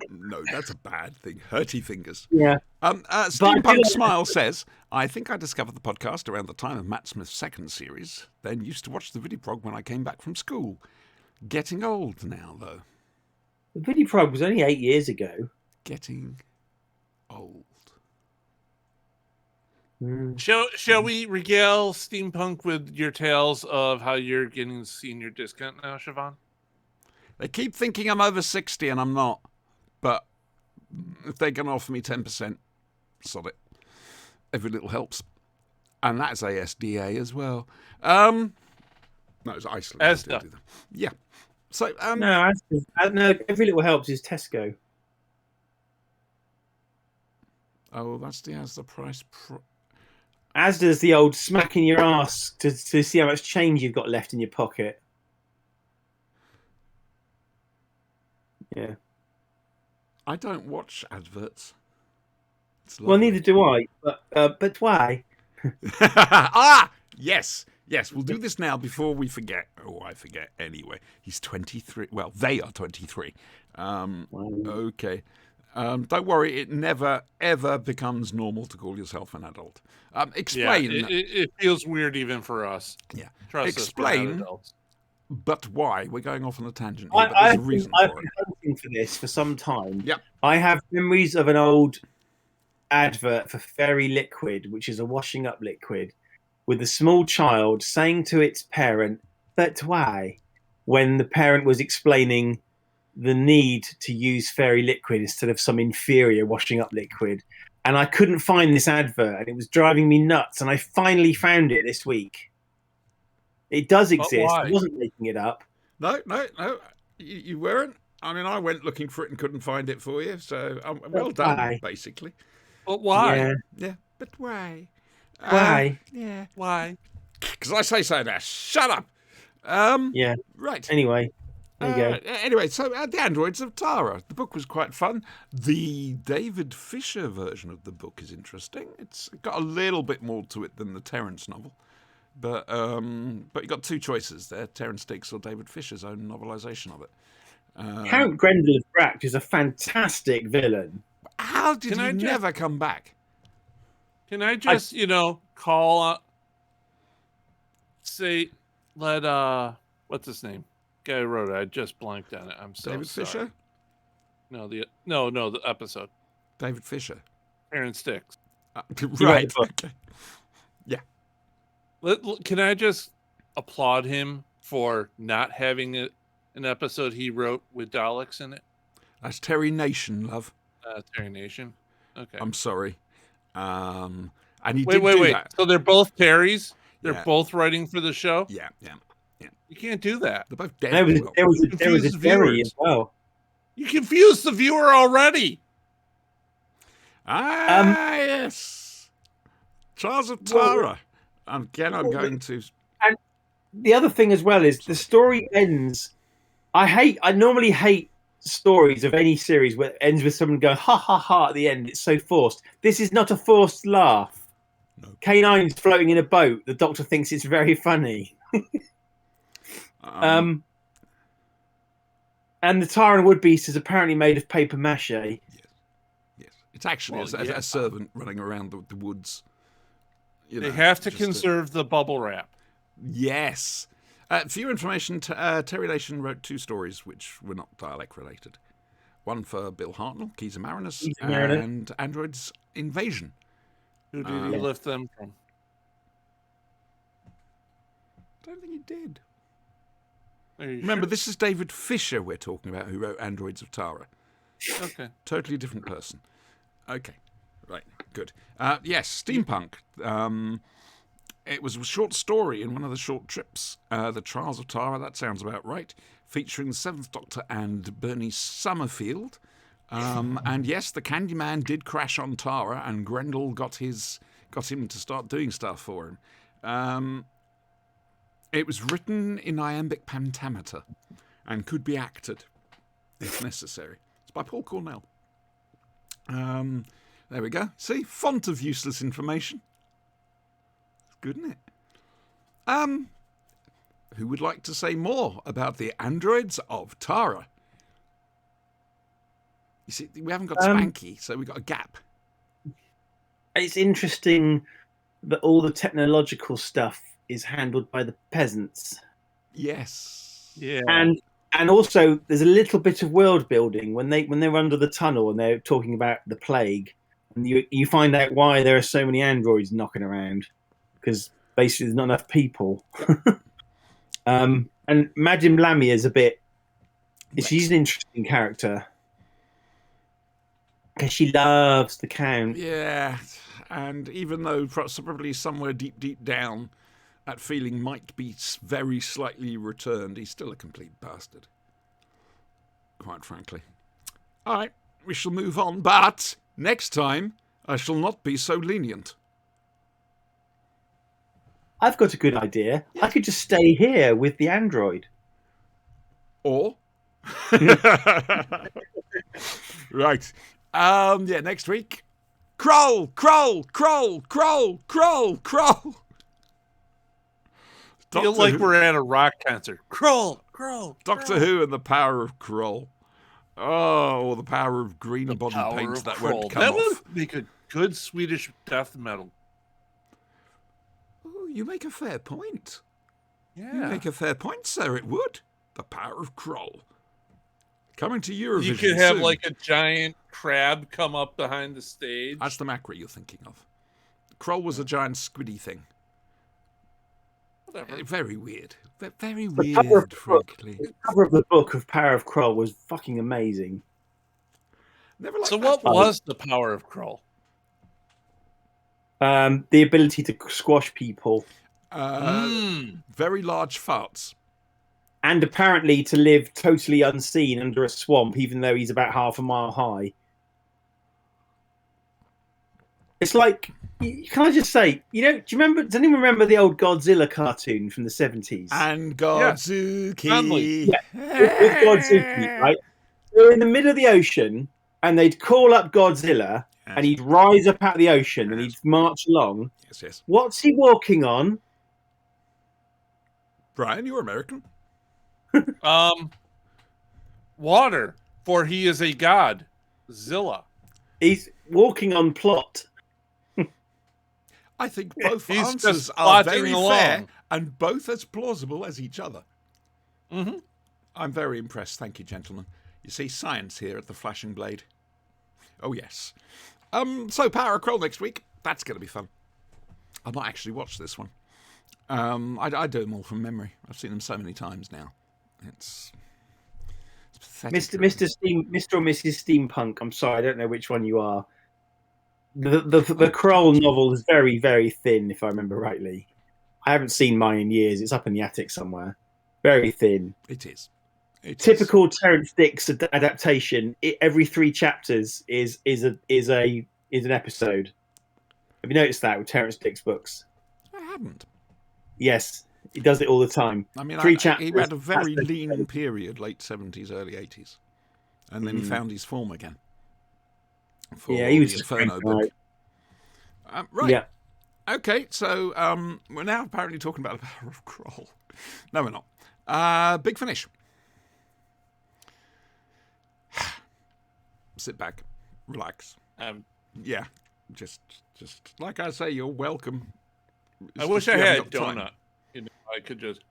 No, that's a bad thing. Hurty fingers. Yeah. Steampunk Smile says, I think I discovered the podcast around the time of Matt Smith's second series, then used to watch the Vidiprog when I came back from school. Getting old now, though. The Vidiprog was only 8 years ago. Getting old. Shall we regale Steampunk with your tales of how you're getting senior discount now, Siobhan? They keep thinking I'm over 60 and I'm not. But if they can offer me 10%, sod it. Every little helps. And that's ASDA as well. No, it's Iceland. ASDA. Yeah. So, No, every little helps is Tesco. oh, that's the Asda price. Asda's the old smacking your ass to see how much change you've got left in your pocket. Yeah. I don't watch adverts. It's Well, lovely. neither do I. But why? Yes. We'll do this now before we forget. Oh, I forget anyway. He's 23. Well, they are 23. Okay. Don't worry. It never ever becomes normal to call yourself an adult. Explain. Yeah, it feels weird even for us. Yeah. Trust us, we're not Explain. adults. But why? We're going off on a tangent here, but there's a reason I've for it. been hunting for this for some time. Yep. I have memories of an old advert for Fairy Liquid, which is a washing up liquid, with a small child saying to its parent, "But why?" when the parent was explaining the need to use Fairy Liquid instead of some inferior washing up liquid. And I couldn't find this advert, and it was driving me nuts. And I finally found it this week. It does exist. why? I wasn't making it up. No. You weren't. I mean, I went looking for it and couldn't find it for you. So, well done, why? basically. But why? Yeah. Yeah. But why? Why? Yeah. Why? Because I say so now. Shut up. Yeah. Right. Anyway, There you go. Anyway, so The Androids of Tara. The book was quite fun. The David Fisher version of the book is interesting. It's got a little bit more to it than the Terence novel. But you got two choices there, Terence Dicks or David Fisher's own novelisation of it. Count Grendel of Bracht is a fantastic villain. How did Can I he just- never come back? Can I just, call say let what's his name? Guy who wrote it. I just blanked on it. I'm so David sorry. Fisher? No, the episode. David Fisher. Aaron Sticks. Right. the book. Okay. Can I just applaud him for not having an episode he wrote with Daleks in it? That's Terry Nation, love. Terry Nation. Okay. I'm sorry. And he Wait. did do that. So they're both Terrys? They're Yeah. both writing for the show? Yeah. You can't do that. They're both dead. There was, well. there was a Confused Derry viewers. as well. You confused the viewer already. Yes. Charles of Tara. Again, I'm going to... The other thing as well is the story ends. I normally hate stories of any series where it ends with someone going ha ha ha at the end. It's so forced. This is not a forced laugh. No. K9's floating in a boat. The Doctor thinks it's very funny. And the Taran Wood Beast is apparently made of paper mache. Yes. It's actually Well, a servant running around the woods. They have to just a- conserve the bubble wrap. Yes. For your information, Terry Nation wrote two stories which were not Dalek related. One for Bill Hartnell, Keys of Marinus, Keys of Marinus. and Android's Invasion. Who did he lift them from? I don't think he did. Are you Remember, this is David Fisher we're talking about, who wrote Androids of Tara. sure? Okay. Totally different person. Okay, right, good. Yes, steampunk. It was a short story in one of the short trips, The Trials of Tara, that sounds about right, featuring the Seventh Doctor and Bernie Summerfield. And yes, the Candyman did crash on Tara, and Grendel got him to start doing stuff for him. It was written in iambic pentameter and could be acted if necessary. It's by Paul Cornell. There we go. See, font of useless information. It's good, isn't it? Who would like to say more about the androids of Tara? You see, we haven't got Spanky, so we've got a gap. It's interesting that all the technological stuff is handled by the peasants. Yes. Yeah. And also there's a little bit of world building when they're under the tunnel and they're talking about the plague, and you find out why there are so many androids knocking around, because basically there's not enough people. And Madame Lamia is she's an interesting character because she loves the Count. Yeah, and even though probably somewhere deep, deep down, that feeling might be very slightly returned, he's still a complete bastard. Quite frankly. All right, we shall move on, but next time I shall not be so lenient. I've got a good idea. I could just stay here with the android. Or? Right. Next week. Kroll! Kroll! Kroll! Kroll! Kroll! Kroll! Feel like we're at a rock concert. Kroll. Doctor Who and the power of Kroll. Oh, the power of green body Power paint of that Kroll. won't come That off. would make a good Swedish death metal. Oh, you make a fair point. You Yeah. make a fair point, sir. It would. The power of Kroll. Coming to Eurovision You could have soon. like a giant crab come up behind the stage. That's the Macra you're thinking of. Kroll was a giant squiddy thing. Whatever. Very weird. Very The cover of weird, the book. frankly. The cover of the book of Power of Kroll was fucking amazing. Never liked So that what book. was the power of Kroll? The ability to squash people, Very large farts. and apparently to live totally unseen under a swamp, even though he's about half a mile high. It's like Can I just say, do you remember? Does anyone remember the old Godzilla cartoon from the 70s? And Conley. Godzuki. With Godzilla, right? They're in the middle of the ocean, and they'd call up Godzilla, and he'd rise up out of the ocean, and he'd march along. Yes, yes. What's he walking on? Brian, you're American. Water, for he is a god. Zilla. He's walking on plot. I think both He's answers just are plodding very along. fair and both as plausible as each other. Mm-hmm. I'm very impressed. Thank you, gentlemen. You see science here at the Flashing Blade. Oh, yes. So Power of Kroll next week. That's going to be fun. I've not actually watched this one. I do them all from memory. I've seen them so many times now. It's pathetic. Mr. or Mrs. Steampunk. I'm sorry, I don't know which one you are. The Kroll novel is very, very thin, if I remember rightly. I haven't seen mine in years. It's up in the attic somewhere. Very thin. It is. Typical Terrence Dicks adaptation. Every 3 chapters is an episode. Have you noticed that with Terrence Dicks books? I haven't. Yes, he does it all the time. I mean, 3 chapters. he had a very that's the lean period, late 70s, early 80s. And then he found his form again. For he was the just Inferno great, book. Right. Yeah. Okay, so we're now apparently talking about the Power of Kroll. No, we're not. Big Finish. Sit back, relax. Yeah, just like I say, you're welcome. I It's wish just I we had haven't got time. donut. I could just.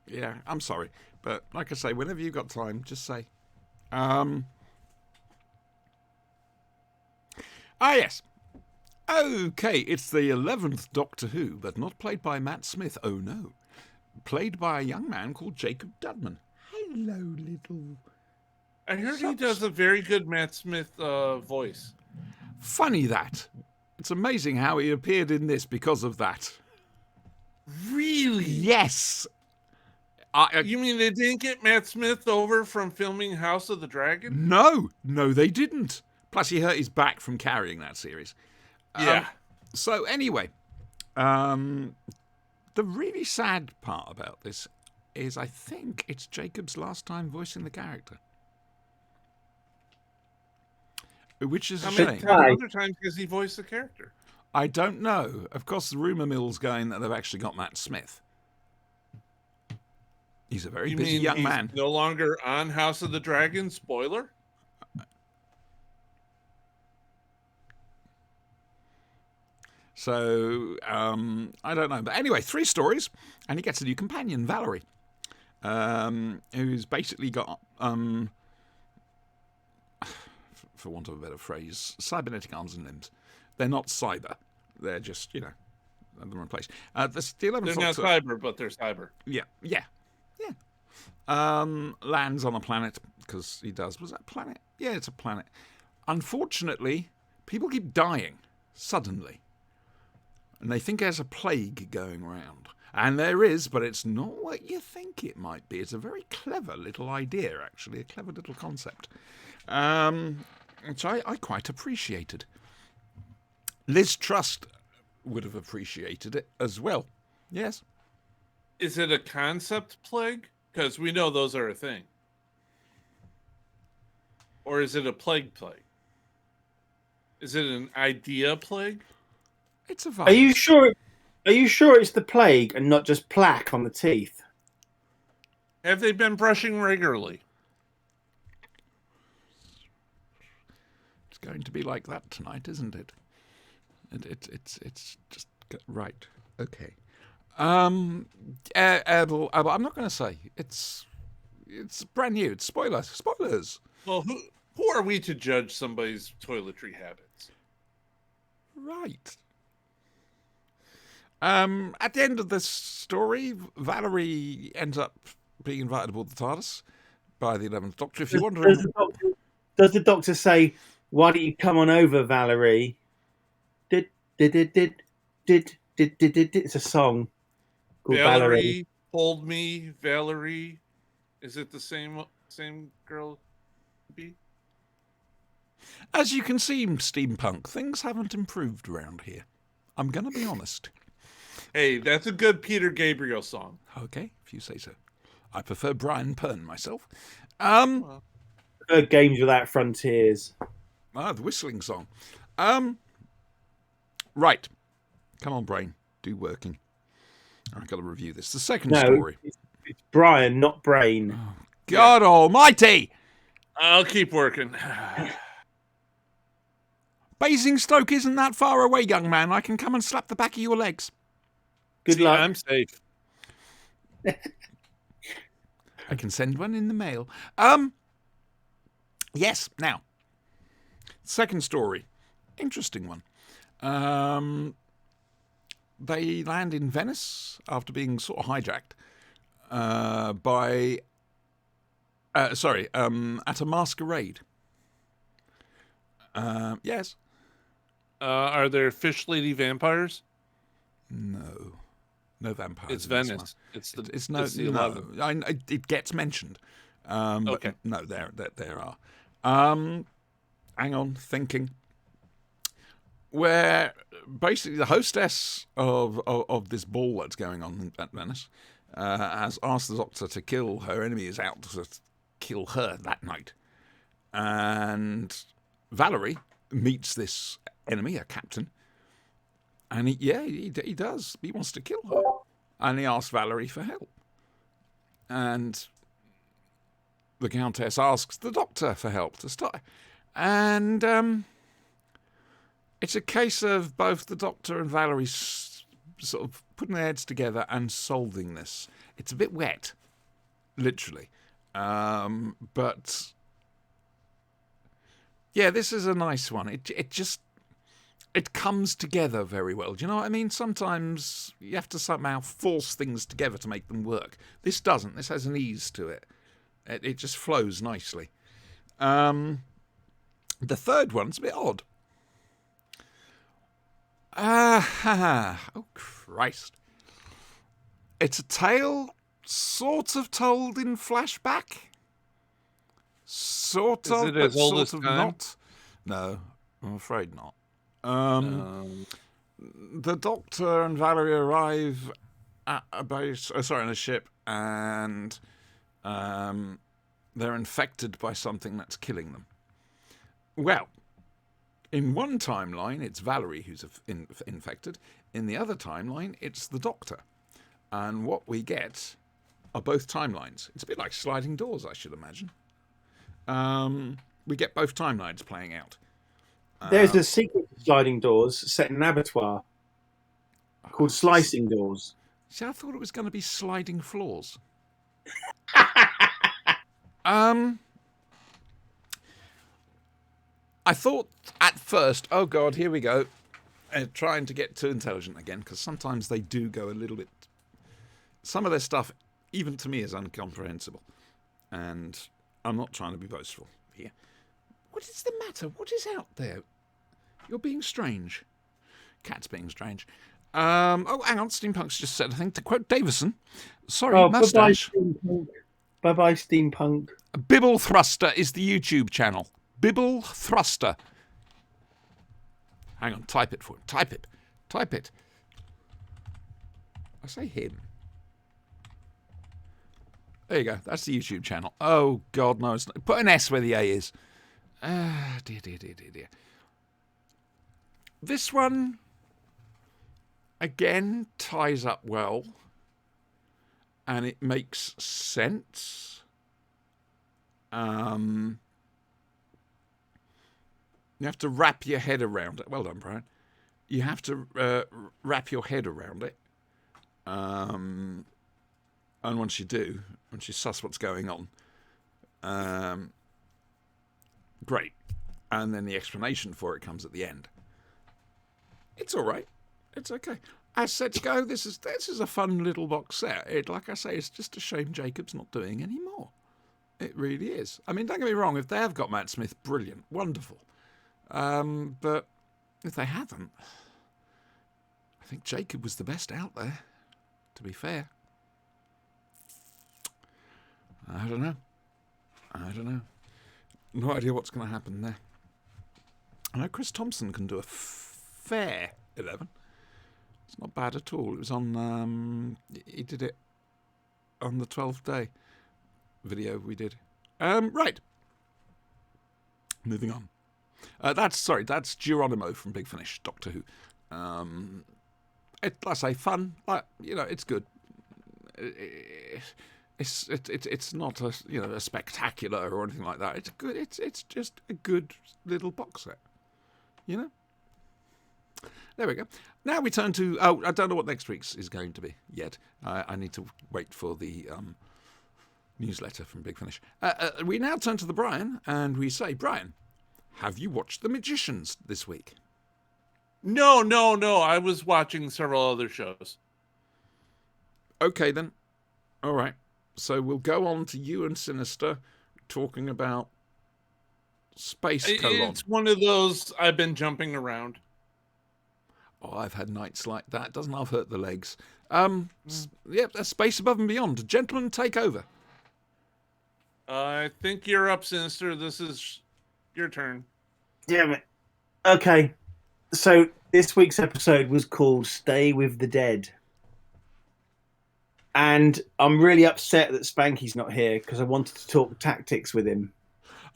Yeah, I'm sorry, but like I say, whenever you've got time, just say. Yes. Okay, it's the 11th Doctor Who, but not played by Matt Smith. Oh no, played by a young man called Jacob Dudman. Hello, little. I heard he does a very good Matt Smith voice. Funny that. It's amazing how he appeared in this because of that. Really? Yes. You mean they didn't get Matt Smith over from filming House of the Dragon? No, they didn't. Plus, he hurt his back from carrying that series. Yeah. So anyway, the really sad part about this is I think it's Jacob's last time voicing the character. Which is a How shame. many other times has he voiced the character? I don't know. Of course, the rumour mill's going that they've actually got Matt Smith. He's a very You busy mean young he's man. no longer on House of the Dragon? Spoiler? So, I don't know. But anyway, 3 stories, and he gets a new companion, Valerie, who's basically got, for want of a better phrase, cybernetic arms and limbs. They're not cyber. They're just, the wrong place. The 11th They're not Doctor- cyber, but they're cyber. Yeah. Lands on a planet, because he does. Was that a planet? Yeah, it's a planet. Unfortunately, people keep dying suddenly. And they think there's a plague going around. And there is, but it's not what you think it might be. It's a very clever little idea, actually. A clever little concept. Which I quite appreciated. Liz Truss would have appreciated it as well. Yes. Is it a concept plague? Because we know those are a thing. Or is it a plague? Is it an idea plague? It's a vibe. Are you sure it's the plague and not just plaque on the teeth? Have they been brushing regularly? It's going to be like that tonight, isn't it? It's just right. Okay. I'm not going to say it's brand new. It's spoilers. Well, who are we to judge somebody's toiletry habits? Right. At the end of this story, Valerie ends up being invited aboard the TARDIS by the 11th Doctor. If you're wondering, Does the Doctor say, "Why don't you come on over, Valerie"? Did. It's a song called Valerie. Hold me, Valerie. Is it the same girl? as you can see, steampunk, things haven't improved around here. I'm going to be honest. Hey, that's a good Peter Gabriel song. Okay, if you say so. I prefer Brian Pern myself. Games Without Frontiers. The whistling song. Right. Come on, brain. Do working. I've got to review this. The second story. It's Brian, not Brain. God almighty! I'll keep working. Basingstoke isn't that far away, young man. I can come and slap the back of your legs. Good luck. I'm safe. I can send one in the mail. Yes, now. Second story. Interesting one. They land in Venice after being sort of hijacked at a masquerade. Yes. Are there fish lady vampires? No vampires. It's in this Venice. one. It's no. the 11. It gets mentioned. But Okay. No, there are. Hang on, thinking. Where basically the hostess of this ball that's going on at Venice has asked the Doctor to kill her enemy is out to kill her that night, and Valerie meets this enemy, a captain, and he does. He wants to kill her, and he asks Valerie for help, and the Countess asks the Doctor for help to start, and it's a case of both the Doctor and Valerie sort of putting their heads together and solving this. It's a bit wet, literally. But yeah, this is a nice one. It comes together very well. Do you know what I mean? Sometimes you have to somehow force things together to make them work. This doesn't. This has an ease to it. It just flows nicely. The third one's a bit odd. Oh, Christ. It's a tale sort of told in flashback. Sort of, it as but old sort as of time? not. No, I'm afraid not. The Doctor and Valerie arrive at a base, on a ship, and they're infected by something that's killing them. Well, in one timeline, it's Valerie who's infected. In the other timeline, it's the Doctor. And what we get are both timelines. It's a bit like sliding doors, I should imagine. We get both timelines playing out. There's a sequel to Sliding Doors set in an abattoir called Slicing Doors. See, I thought it was going to be sliding floors. I thought at first, oh God, here we go. Trying to get too intelligent again, because sometimes they do go a little bit... Some of their stuff, even to me, is incomprehensible. And I'm not trying to be boastful here. What is the matter? What is out there? You're being strange. Cat's being strange. Oh, hang on. Steampunk's just said a thing. To quote Davison, sorry, mustache. Bye-bye, Steampunk. Bibble Thruster is the YouTube channel. Bibble Thruster. Hang on, type it for him. Type it. Type it. I say him. There you go. That's the YouTube channel. Oh, God, no. It's not. Put an S where the A is. Dear. This one, again, ties up well. And it makes sense. You have to wrap your head around it. Well done, Brian. You have to wrap your head around it. And once you do, once you suss what's going on, great. And then the explanation for it comes at the end. It's all right. It's okay. As sets go, this is a fun little box set. Like I say, it's just a shame Jacob's not doing any more. It really is. I mean, don't get me wrong. If they have got Matt Smith, brilliant, wonderful. But if they haven't, I think Jacob was the best out there, to be fair. I don't know. No idea what's going to happen there. I know Chris Thompson can do a fair 11. It's not bad at all. It was on. He did it on the 12th day video we did. Right. Moving on. That's Geronimo from Big Finish, Doctor Who. Like I say, fun. It's good. It's not a spectacular or anything like that. It's good. It's just a good little box set. There we go. Now we turn to. Oh, I don't know what next week's is going to be yet. I need to wait for the newsletter from Big Finish. We now turn to the Brian, and we say, Brian, have you watched The Magicians this week? No. I was watching several other shows. Okay, then. All right. So we'll go on to you and Sinister talking about Space Colon. It's one of those I've been jumping around. Oh, I've had nights like that. Doesn't half hurt the legs. Space Above and Beyond. Gentlemen, take over. I think you're up, Sinister. This is your turn. Damn it. Okay. So this week's episode was called Stay with the Dead. And I'm really upset that Spanky's not here because I wanted to talk tactics with him.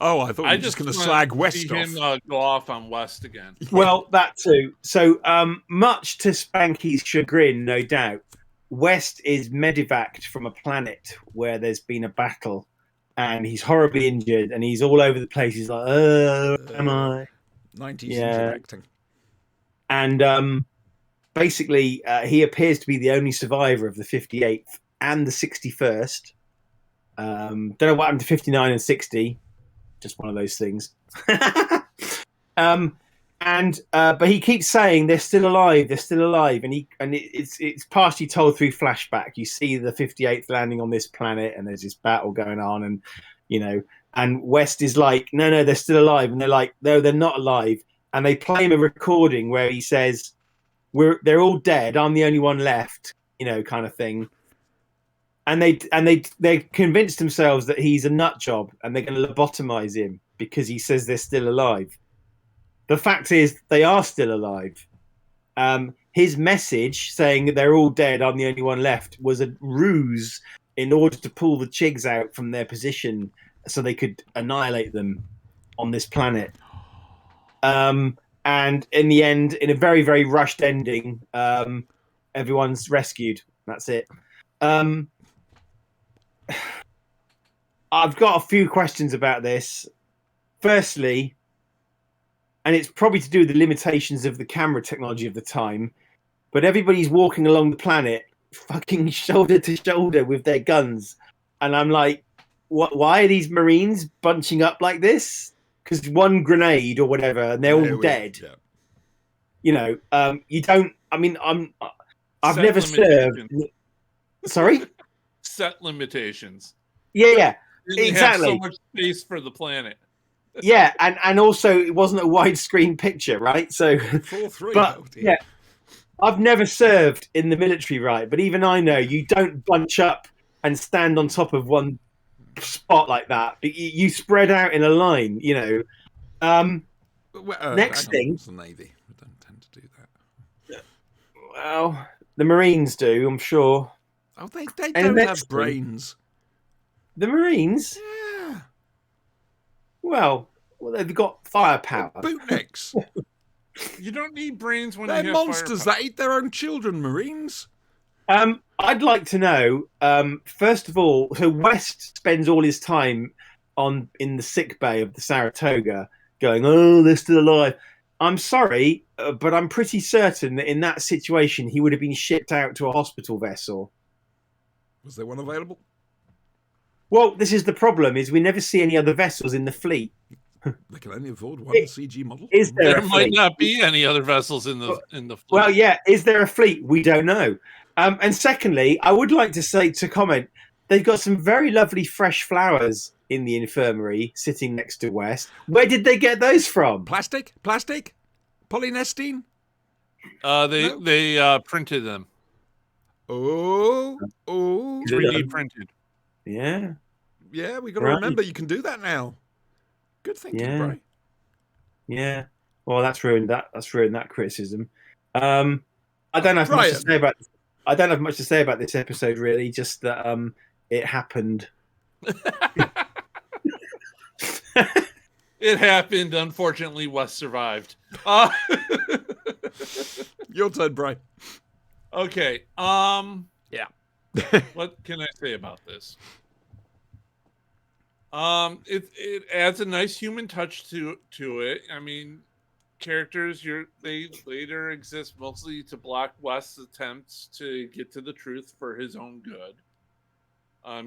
Oh, I thought you were just going to slag West off. Him go off on West again. Well, that too. So, much to Spanky's chagrin, no doubt, West is medevaced from a planet where there's been a battle, and he's horribly injured, and he's all over the place. He's like, am I? 90s injured acting. And basically, he appears to be the only survivor of the 58th and the 61st. Don't know what happened to 59 and 60. Just one of those things. But he keeps saying they're still alive, and it's partially told through flashback. You see the 58th landing on this planet, and there's this battle going on, and West is like, no, they're still alive, and they're like, no, they're not alive, and they play him a recording where he says, they're all dead, I'm the only one left, kind of thing. And they convinced themselves that he's a nut job and they're going to lobotomize him because he says they're still alive. The fact is they are still alive. His message saying that they're all dead, I'm the only one left, was a ruse in order to pull the Chigs out from their position so they could annihilate them on this planet. And in the end, in a very, very rushed ending, everyone's rescued. That's it. I've got a few questions about this. Firstly, and it's probably to do with the limitations of the camera technology of the time, but everybody's walking along the planet fucking shoulder to shoulder with their guns. And I'm like, why are these Marines bunching up like this? Because one grenade or whatever, and they're all dead. Yeah. You don't, I've never served. Sorry? Set limitations. Yeah, Exactly. exactly. Have so much space for the planet. Yeah, and also it wasn't a widescreen picture, right? So, 4-3. but yeah, I've never served in the military, right? But even I know you don't bunch up and stand on top of one spot like that. You spread out in a line, Next thing, the Navy. We don't tend to do that. Well, the Marines do, I'm sure. Oh, they don't have brains. The Marines? Yeah. Well, they've got firepower. Bootnicks. You don't need brains when They're you have monsters firepower. that eat their own children, Marines. I'd like to know, first of all, so West spends all his time in the sick bay of the Saratoga going, oh, they're still alive. I'm sorry, but I'm pretty certain that in that situation, he would have been shipped out to a hospital vessel. Was there one available? Well, this is the problem, is we never see any other vessels in the fleet. They can only afford one CG model. Is there There a might fleet? not be any other vessels in the fleet. Well, yeah, is there a fleet? We don't know. And secondly, I would like to comment, they've got some very lovely fresh flowers in the infirmary sitting next to West. Where did they get those from? Plastic? Polynestine? They printed them. Oh. 3D printed. Yeah. Yeah, we got to Right. remember you can do that now. Good thinking, Yeah. Bray. Yeah. Well, that's ruined that criticism. I don't have much to Brian. say about. I don't have much to say about this episode, really. Just that it happened. It happened. Unfortunately, Wes survived. Your turn, Brian. Okay. Yeah. What can I say about this? It adds a nice human touch to it. I mean, characters they later exist mostly to block West's attempts to get to the truth for his own good.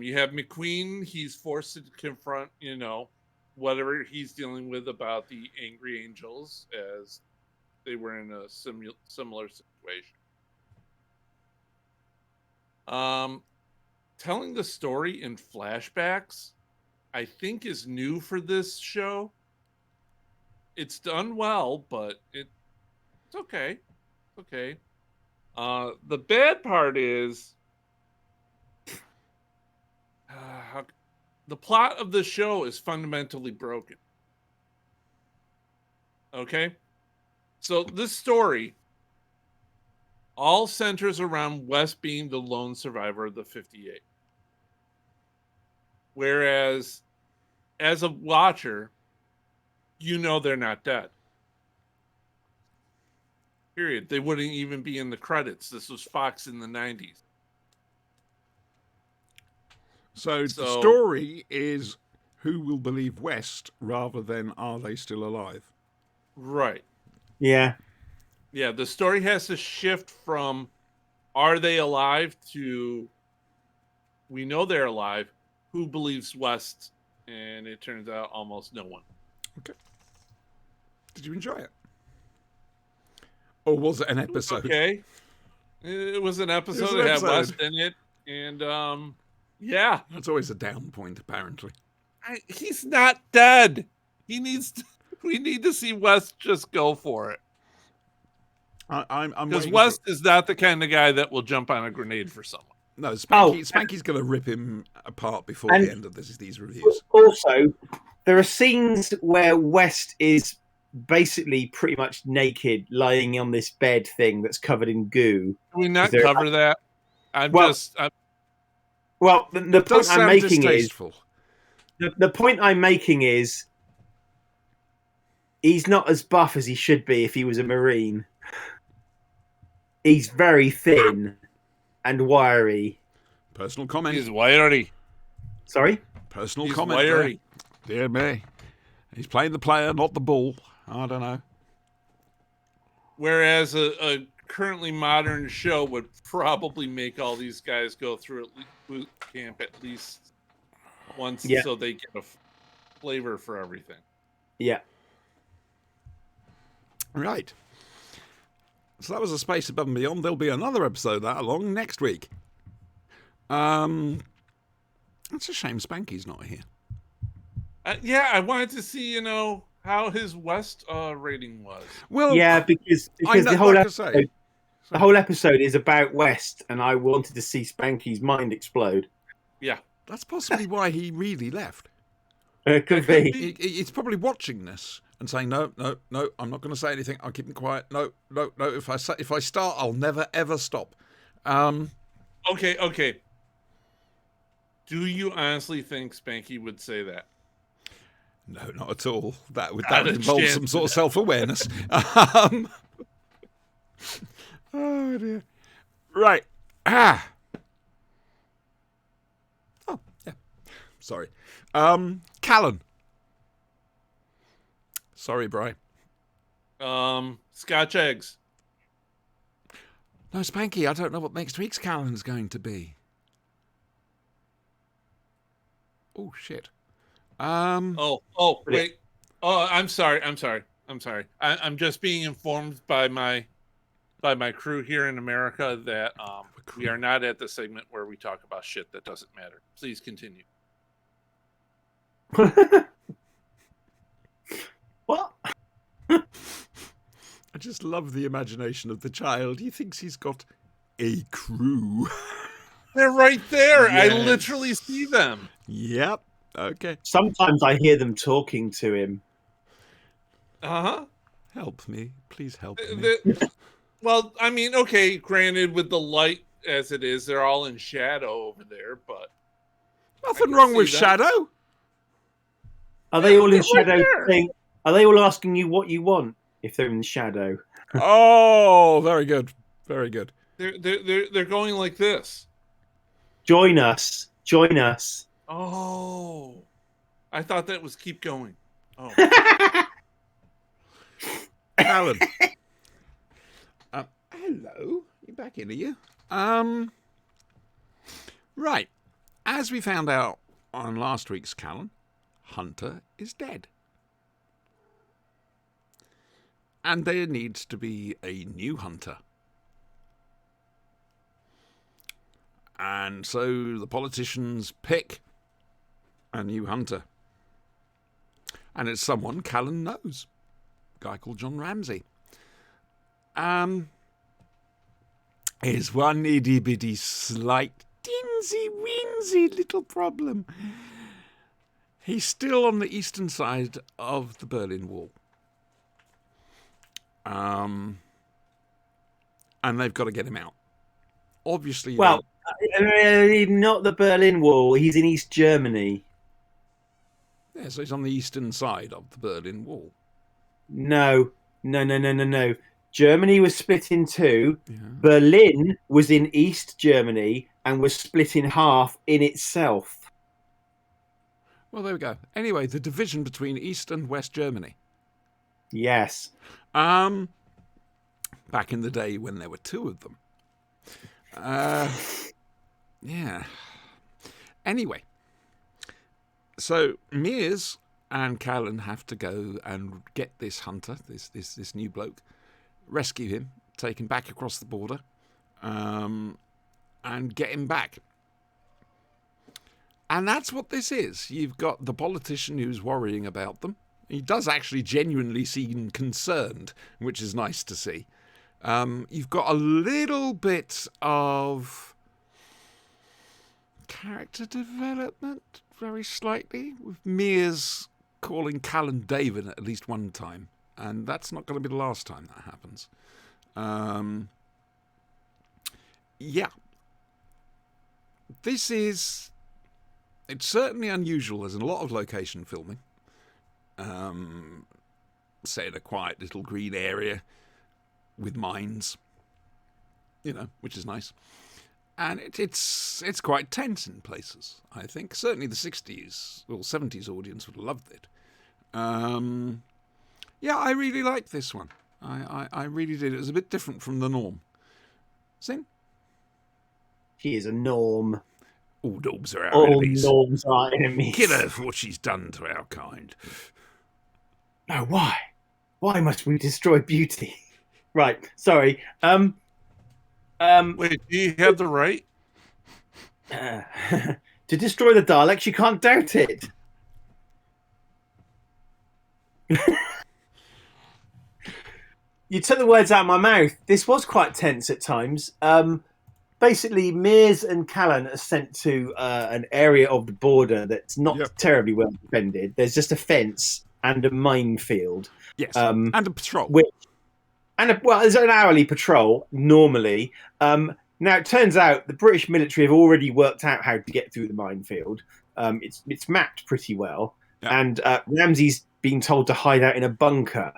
You have McQueen. He's forced to confront, whatever he's dealing with about the Angry Angels, as they were in a similar situation. Telling the story in flashbacks, I think, is new for this show. It's done well, but it's okay. Okay. The bad part is the plot of the show is fundamentally broken. Okay? So this story all centers around Wes being the lone survivor of the 58. Whereas, as a watcher, they're not dead. Period. They wouldn't even be in the credits. This was Fox in the 90s. So the story is who will believe West rather than are they still alive? Right. Yeah. Yeah, the story has to shift from are they alive to we know they're alive, who believes West, and it turns out almost no one. Okay. Did you enjoy it? Or was it an episode? Okay. It was an episode. an It had episode. West in it, and yeah. That's always a down point, apparently. He's not dead. We need to see West just go for it. I'm Because waiting West is not the kind of guy that will jump on a grenade for someone. No, Spanky's going to rip him apart before And- the end of these reviews. Also, there are scenes where West is basically pretty much naked, lying on this bed thing that's covered in goo. Can we not Is there- cover that? Well, the It does point I'm sound making is distasteful. the point I'm making is he's not as buff as he should be if he was a Marine. He's very thin and wiry. Personal comment. He's wiry. Sorry? Personal He's comment. wiry. There. Dear me. He's playing the player, not the bull. I don't know. Whereas a currently modern show would probably make all these guys go through boot camp at least once, Yeah. so they get a flavor for everything. Yeah. Right. So that was A Space Above and Beyond. There'll be another episode of that along next week. It's a shame Spanky's not here. Yeah, I wanted to see, how his West rating was. Well, Yeah, because I know, the whole like I say, episode, the whole episode is about West, and I wanted to see Spanky's mind explode. Yeah. that's possibly why he really left. It could be. He's probably watching this and saying, no, I'm not going to say anything. I'll keep him quiet. No. If I start, I'll never ever stop. Okay. Do you honestly think Spanky would say that? No, not at all. That would Not a involve chance some of sort of that. self-awareness. Oh dear. Right. Oh yeah. Sorry. Callan. Sorry, Bri. Scotch eggs. No, Spanky, I don't know what next week's Callan's going to be. Oh shit. Oh, wait. Oh, I'm sorry. I'm just being informed by my crew here in America that we are not at the segment where we talk about shit that doesn't matter. Please continue. What? I just love the imagination of the child. He thinks he's got a crew. They're right there. I Yes. literally see them. Yep. Okay. Sometimes I hear them talking to him. Uh-huh. Help me. Please help me. Well, I mean, okay, granted, with the light as it is, they're all in shadow over there, but Nothing can wrong see with that. shadow. Are they all in they're right shadow? there. Are they all asking you what you want if they're in the shadow? Oh, very good. Very good. They're going like this. Join us. Join us. Oh, I thought that was keep going. Oh, Alan. Hello. You're back in, are you? Right. As we found out on last week's Callan, Hunter is dead. And there needs to be a new Hunter. And so the politicians pick a new Hunter. And it's someone Callan knows. A guy called John Ramsey. Here's one itty bitty slight teensy weensy little problem. He's still on the eastern side of the Berlin Wall. And they've got to get him out. Obviously, Well, not the Berlin Wall. He's in East Germany. yeah, so he's on the eastern side of the Berlin Wall. No. Germany was split in two. Yeah. Berlin was in East Germany and was split in half in itself. Well, there we go. Anyway, the division between East and West Germany. Yes. Back in the day when there were two of them. Yeah. Anyway, so Mears and Callan have to go and get this Hunter, this new bloke, rescue him, take him back across the border, and get him back. And that's what this is. You've got the politician who's worrying about them. He does actually genuinely seem concerned, which is nice to see. You've got a little bit of character development, very slightly, with Mears calling Callan David at least one time. And that's not going to be the last time that happens. Yeah. It's certainly unusual. There's a lot of location filming. Set in a quiet little green area with mines, which is nice. And it's quite tense in places, I think. Certainly the 60s or 70s audience would have loved it. Yeah, I really liked this one. I really did. It was a bit different from the norm. Sin? She is a norm. All norms are our All enemies. norms are enemies. Kill her for what she's done to our kind. No, why? Why must we destroy beauty? Right, sorry. wait, do you have the right? To destroy the Daleks, you can't doubt it. You took the words out of my mouth. This was quite tense at times. Basically, Mears and Callan are sent to an area of the border that's not terribly well defended. There's just a fence and a minefield. Yes, and a patrol. There's an hourly patrol normally. Now it turns out the British military have already worked out how to get through the minefield. It's mapped pretty well, and Ramsey's been told to hide out in a bunker.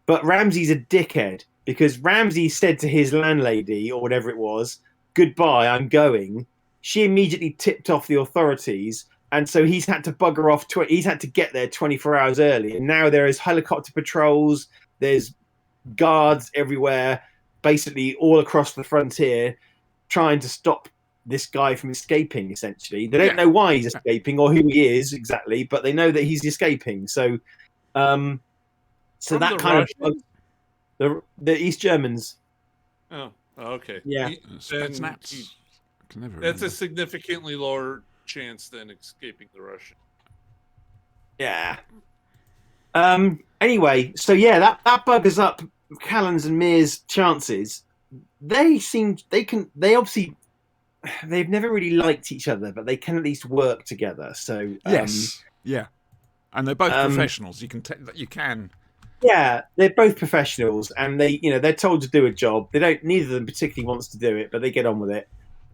But Ramsey's a dickhead because Ramsey said to his landlady or whatever it was, "Goodbye, I'm going." She immediately tipped off the authorities. And so he's had to bugger off. He's had to get there 24 hours early. And now there is helicopter patrols. There's guards everywhere, basically all across the frontier, trying to stop this guy from escaping, essentially. They don't know why he's escaping or who he is exactly, but they know that he's escaping. So that kind Russians? of... The East Germans. Oh, okay. Yeah. Spetsnaz. That's a significantly lower chance than escaping the Russian. Yeah. Anyway, so yeah, that buggers up Callan's and Mears' chances. They've never really liked each other, but they can at least work together. So yes, yeah, and they're both professionals. You can Yeah, they're both professionals, and they're told to do a job. They don't. Neither of them particularly wants to do it, but they get on with it.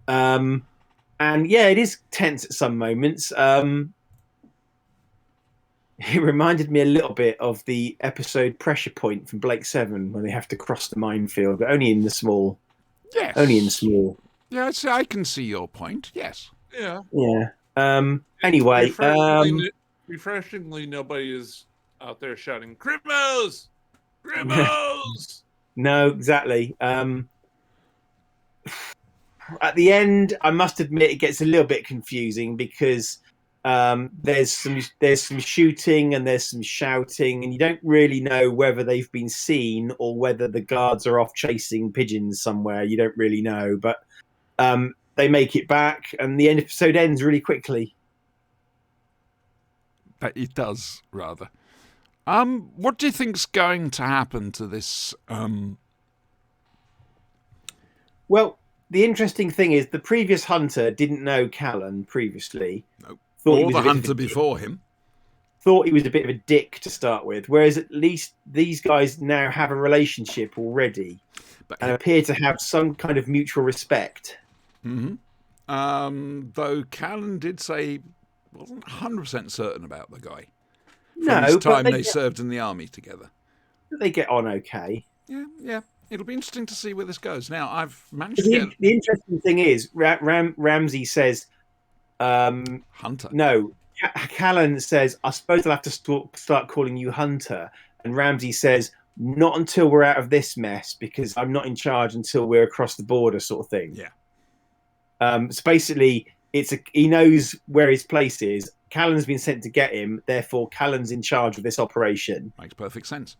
And yeah, it is tense at some moments. It reminded me a little bit of the episode Pressure Point from Blake Seven, when they have to cross the minefield, but only in the small. Yes. Only in the small. Yes, I can see your point. Yes. Yeah. Yeah. Anyway. Refreshingly, nobody is out there shouting "Grimos, Grimos." No, exactly. At the end, I must admit, it gets a little bit confusing because there's some shooting and there's some shouting, and you don't really know whether they've been seen or whether the guards are off chasing pigeons somewhere. You don't really know, but they make it back, and the episode ends really quickly. But it does, rather. What do you think's going to happen to this? Well, the interesting thing is the previous hunter didn't know Callan previously. Nope. Thought he Or was the a bit of hunter a- before him. Thought he was a bit of a dick to start with, whereas at least these guys now have a relationship already But and appear to have some kind of mutual respect. Though Callan did say he wasn't 100% certain about the guy. From No, his but time they they get- served in the army together. They get on okay. Yeah. It'll be interesting to see where this goes. Now, I've managed to get The interesting thing is, Ramsey says, Hunter. no, Callan says, I suppose I'll have to start calling you Hunter. And Ramsey says, not until we're out of this mess, because I'm not in charge until we're across the border, sort of thing. Yeah. So basically, he knows where his place is. Callan's been sent to get him, therefore Callan's in charge of this operation. Makes perfect sense.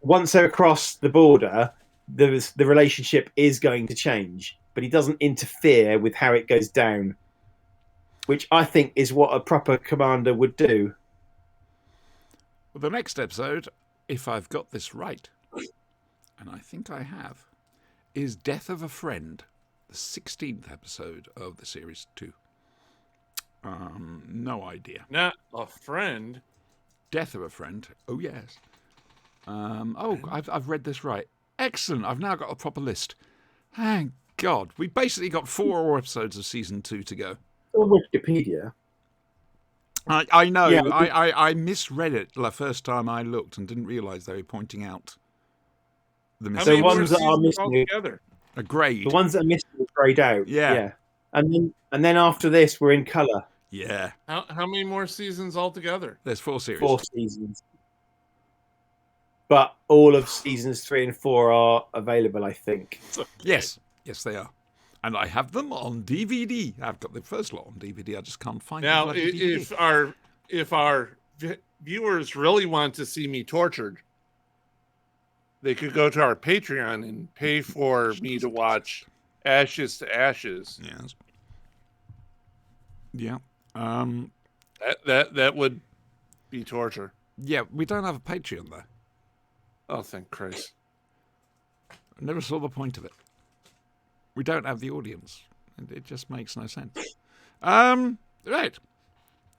Once they're across the border, the relationship is going to change, but he doesn't interfere with how it goes down, which I think is what a proper commander would do. Well, the next episode, if I've got this right, and I think I have, is Death of a Friend, the 16th episode of the series 2. No idea. Not a friend. Death of a Friend. Oh, yes. I've read this right. Excellent. I've now got a proper list. Thank God. We've basically got 4 more episodes of season 2 to go. On Wikipedia. I know. Yeah. I misread it the first time I looked and didn't realise they were pointing out the How mistake. So many more ones that are seasons missing- altogether? A grade. The ones that are missing are grayed out. Yeah. And then after this, we're in colour. Yeah. How many more seasons altogether? There's 4 series. 4 seasons. But all of seasons 3 and 4 are available, I think. Yes. Yes, they are. And I have them on DVD. I've got the first lot on DVD. I just can't find Now, the bloody DVD. if our viewers really want to see me tortured, they could go to our Patreon and pay for me to watch Ashes to Ashes. Yes. Yeah. That would be torture. Yeah, we don't have a Patreon, though. Oh, thank Christ. I never saw the point of it. We don't have the audience. And it just makes no sense. Right.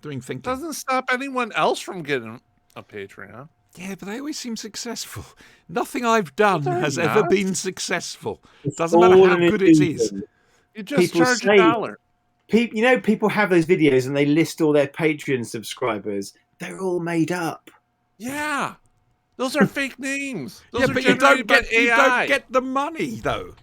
Doing thinking. Doesn't stop anyone else from getting a Patreon. Yeah, but they always seem successful. Nothing I've done They're has ever not. been successful. It's Doesn't matter all how an good it is. illusion. You just People charge say- $1. People have those videos and they list all their Patreon subscribers. They're all made up. Yeah. Those are fake names. Those Yeah, are but you generated don't by get you AI. don't get the money though.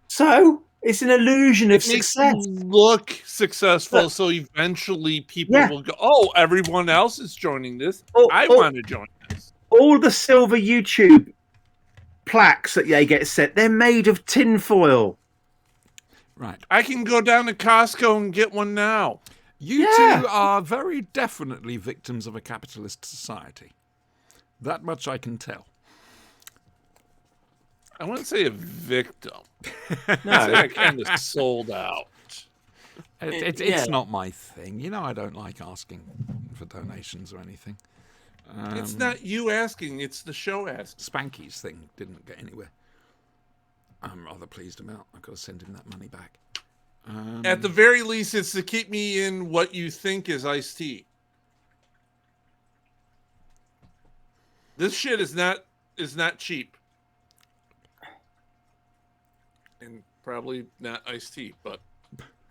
So it's an illusion of It makes success. you look successful, Look. so eventually people Yeah. will go, "Oh, everyone else is joining this. Oh, I oh. want to join this." All the silver YouTube plaques that they get sent, they're made of tinfoil. Right. I can go down to Costco and get one now. You Yeah. two are very definitely victims of a capitalist society. That much I can tell. I wouldn't say a victim. No. I kind of sold out. It's Yeah. not my thing. You know I don't like asking for donations or anything. It's not you asking; it's the show asking. Spanky's thing didn't get anywhere. I'm rather pleased about. I've got to send him that money back. At the very least, it's to keep me in what you think is iced tea. This shit is not cheap, and probably not iced tea. But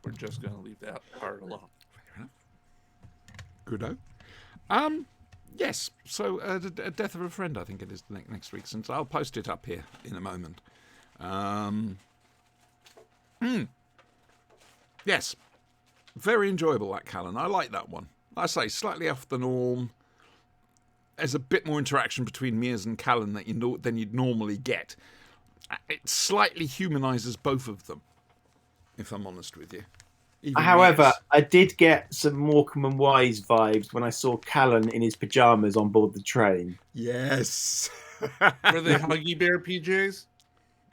we're just gonna leave that part alone. Goodo. Yes. So, the death of a friend, I think it is next week. Since I'll post it up here in a moment. Yes. Very enjoyable, that Callan. I like that one. I say slightly off the norm. There's a bit more interaction between Mears and Callan than you'd normally get. It slightly humanises both of them, if I'm honest with you. Even However, Mears. I did get some Morecambe and Wise vibes when I saw Callan in his pajamas on board the train. Yes. Were they Huggy Bear PJs?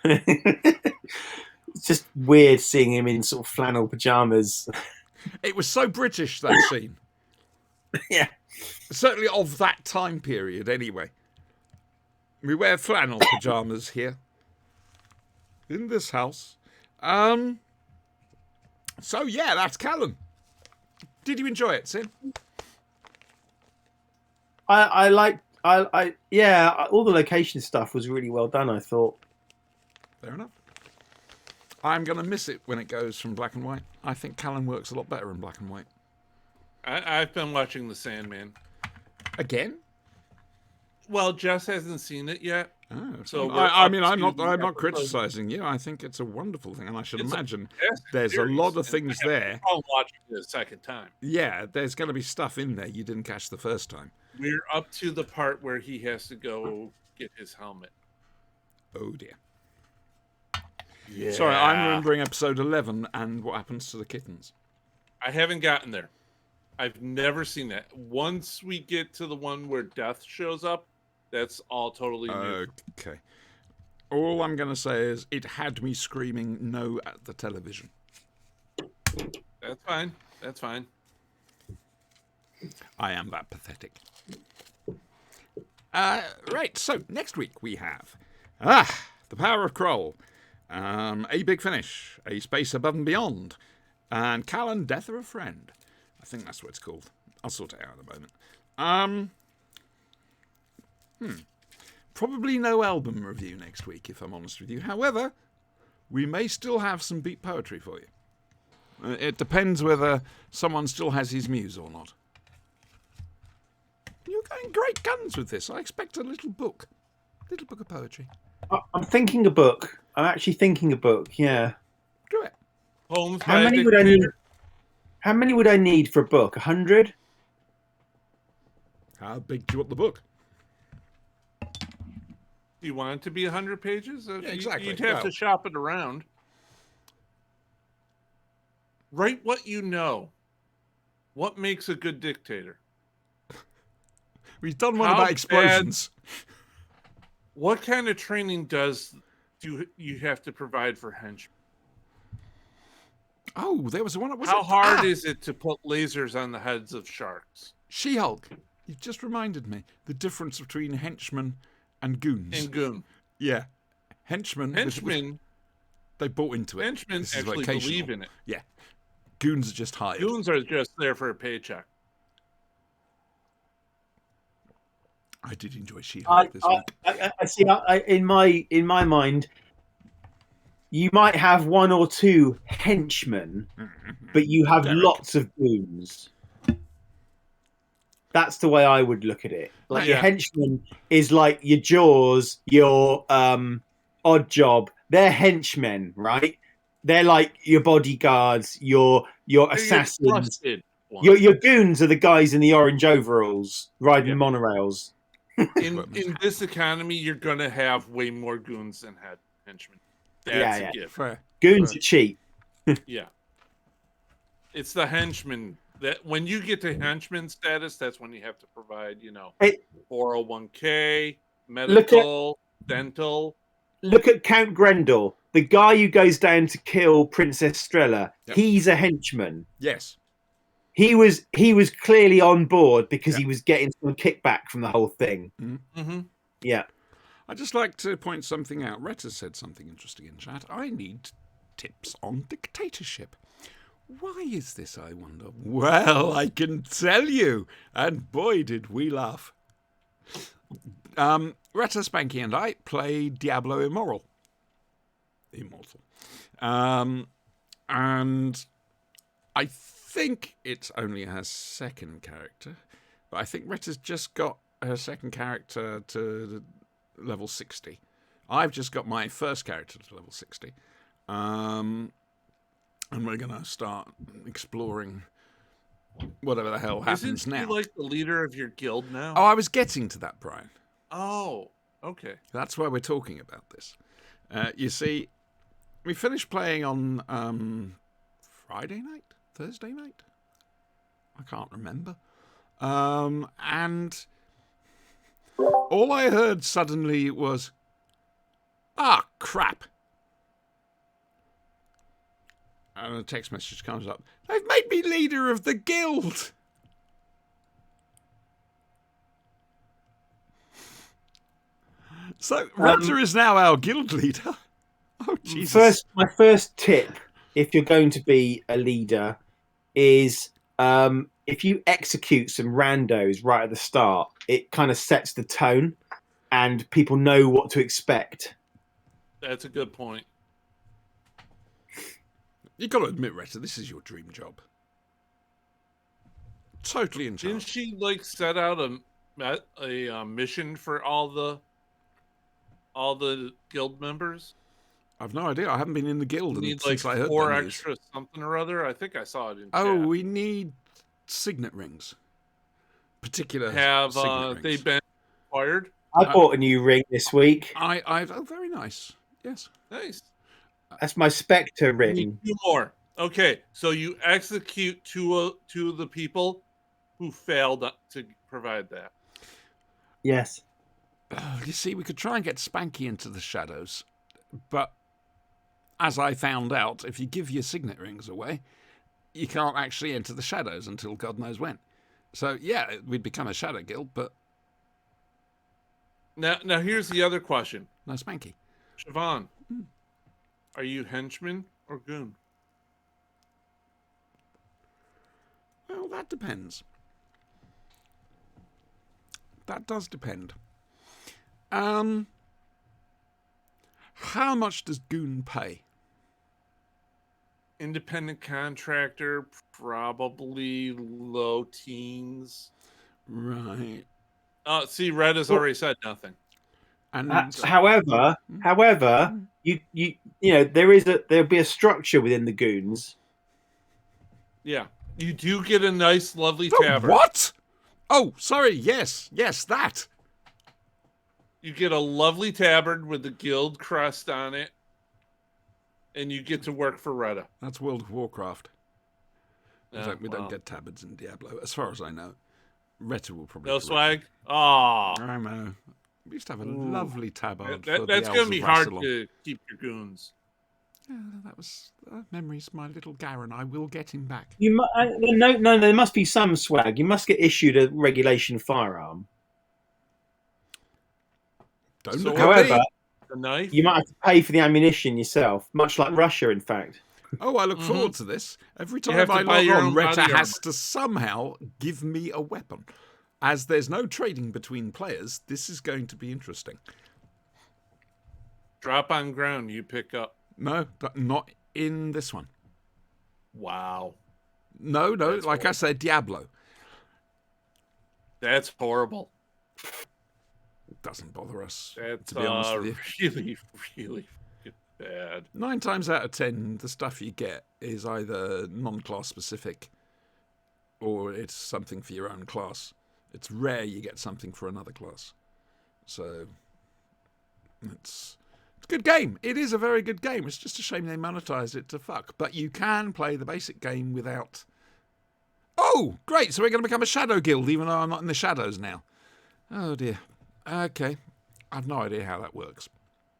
It's just weird seeing him in sort of flannel pajamas. It was so British, that scene. Yeah. Certainly of that time period, anyway. We wear flannel pyjamas here. In this house. So, yeah, that's Callan. Did you enjoy it, Sin? Yeah, all the location stuff was really well done, I thought. Fair enough. I'm going to miss it when it goes from black and white. I think Callan works a lot better in black and white. I've been watching The Sandman. Again? Well, Jess hasn't seen it yet. Oh, So so we're I up mean, I'm to not episode- criticising you. I think it's a wonderful thing, and I should It's a imagine Yes, there's a series, lot of and things I have no there. problem watching it a second time. Yeah, there's going to be stuff in there you didn't catch the first time. We're up to the part where he has to go get his helmet. Oh dear. Yeah. Sorry, I'm remembering episode 11 and what happens to the kittens. I haven't gotten there. I've never seen that. Once we get to the one where Death shows up, that's all totally new. Okay. All I'm going to say is it had me screaming no at the television. That's fine. That's fine. I am that pathetic. Right, so next week we have The Power of Kroll, A Big Finish, A Space Above and Beyond, and Callan, Death of a Friend. I think that's what it's called. I'll sort it out in a moment. Probably no album review next week, if I'm honest with you. However, we may still have some beat poetry for you. It depends whether someone still has his muse or not. You're going great guns with this. I expect a little book of poetry. I'm thinking a book. I'm actually thinking a book, yeah. Do it. Poems How by a many would I need? dictator. How many would I need for a book? 100? How big do you want the book? Do you want it to be 100 pages? Exactly. You'd have Well- to shop it around. Write what you know. What makes a good dictator? We've done one How about bad- explosions. What kind of training do you have to provide for henchmen? Oh, there was one. How hard is it to put lasers on the heads of sharks? She-Hulk? You've just reminded me the difference between henchmen and goons. And goon. Yeah, henchmen. Henchmen, they bought into it. henchmen This is actually vocational. believe in it. Yeah, goons are just hired. Goons are just there for a paycheck. I did enjoy I, She-Hulk this week. I see. In my mind, you might have one or two henchmen, but you have Derek. lots of goons. That's the way I would look at it. Like your Yeah. henchman is like your Jaws, your Odd Job. They're henchmen, right? They're like your bodyguards, your They're your assassins. trusted ones. Your goons are the guys in the orange overalls riding Yeah. monorails. In this economy, you're gonna have way more goons than henchmen. That's Yeah. a gift. Fair. Goons Right. are cheap. Yeah. It's the henchmen that when you get to henchman status, that's when you have to provide, Hey. 401k, medical, dental. Look at Count Grendel, the guy who goes down to kill Princess Strella. Yep. He's a henchman. Yes. He was clearly on board because Yeah. he was getting some kickback from the whole thing. Mm-hmm. Yeah. I'd just like to point something out. Retta said something interesting in chat. I need tips on dictatorship. Why is this, I wonder? Well, I can tell you. And boy, did we laugh. Retta, Spanky, and I play Diablo Immortal. And I think it only has second character, but I think Retta's just got her second character to level 60. I've just got my first character to level 60. And we're going to start exploring whatever the hell happens Isn't now. he like the leader of your guild now? Oh, I was getting to that, Brian. Oh, okay. That's why we're talking about this. You see, we finished playing on Friday night? Thursday night? I can't remember. And all I heard suddenly was, "Ah, crap." And a text message comes up. "They've made me leader of the guild." So Retta is now our guild leader. Oh, Jesus. My first tip, if you're going to be a leader, is if you execute some randos right at the start, it kind of sets the tone and people know what to expect. That's a good point. You've got to admit, Retta, this is your dream job. Totally in charge. Didn't she like set out a mission for all the guild members? I've no idea. I haven't been in the guild You need since like I heard 4 the news. extra something or other. I think I saw it in Oh, chat. we need signet rings. Particular Have signet they rings. been acquired? I bought a new ring this week. Oh, very nice. Yes. Nice. That's my Spectre We need ring. 2 more. Okay, so you execute two of the people who failed to provide that. Yes. You see, we could try and get Spanky into the shadows, but as I found out, if you give your signet rings away, you can't actually enter the shadows until God knows when. So, yeah, we'd become a shadow guild, but Now here's the other question. no Spanky. Siobhan, are you henchman or goon? Well, that depends. That does depend. How much does Goon pay? Independent contractor, probably low teens. Right. See, Red has already said nothing. And However, you know there'll be a structure within the goons. Yeah, you do get a nice, lovely Oh, tavern. what? Oh, sorry. Yes, that. You get a lovely tavern with the guild crest on it, and you get to work for Retta. That's World of Warcraft. Yeah, We well, don't get tabards in Diablo, as far as I know. Retta will probably. no correct swag. me. Aw, I know. We used to have a Ooh. lovely tabard. That- for that's the gonna Elves be of hard Rassilon. to keep your goons. Yeah, that was memories. My little Garen. I will get him back. No, there must be some swag. You must get issued a regulation firearm. Don't So look However, at me. The knife. you might have to pay for the ammunition yourself, much like Russia, in fact. Oh, I look forward to this. Every You have time to I buy log your on, own Retta body has armor. to somehow give me a weapon. As there's no trading between players, this is going to be interesting. Drop on ground. You pick up. No, not in this one. Wow, No, That's like I said, Diablo. that's horrible. It doesn't bother us, That's to be honest with you. really, really bad. 9 times out of 10, the stuff you get is either non-class specific or it's something for your own class. It's rare you get something for another class. So, it's a good game. It is a very good game. It's just a shame they monetized it to fuck. But you can play the basic game without... Oh, great. So we're going to become a shadow guild, even though I'm not in the shadows now. Oh, dear. Okay. I have no idea how that works.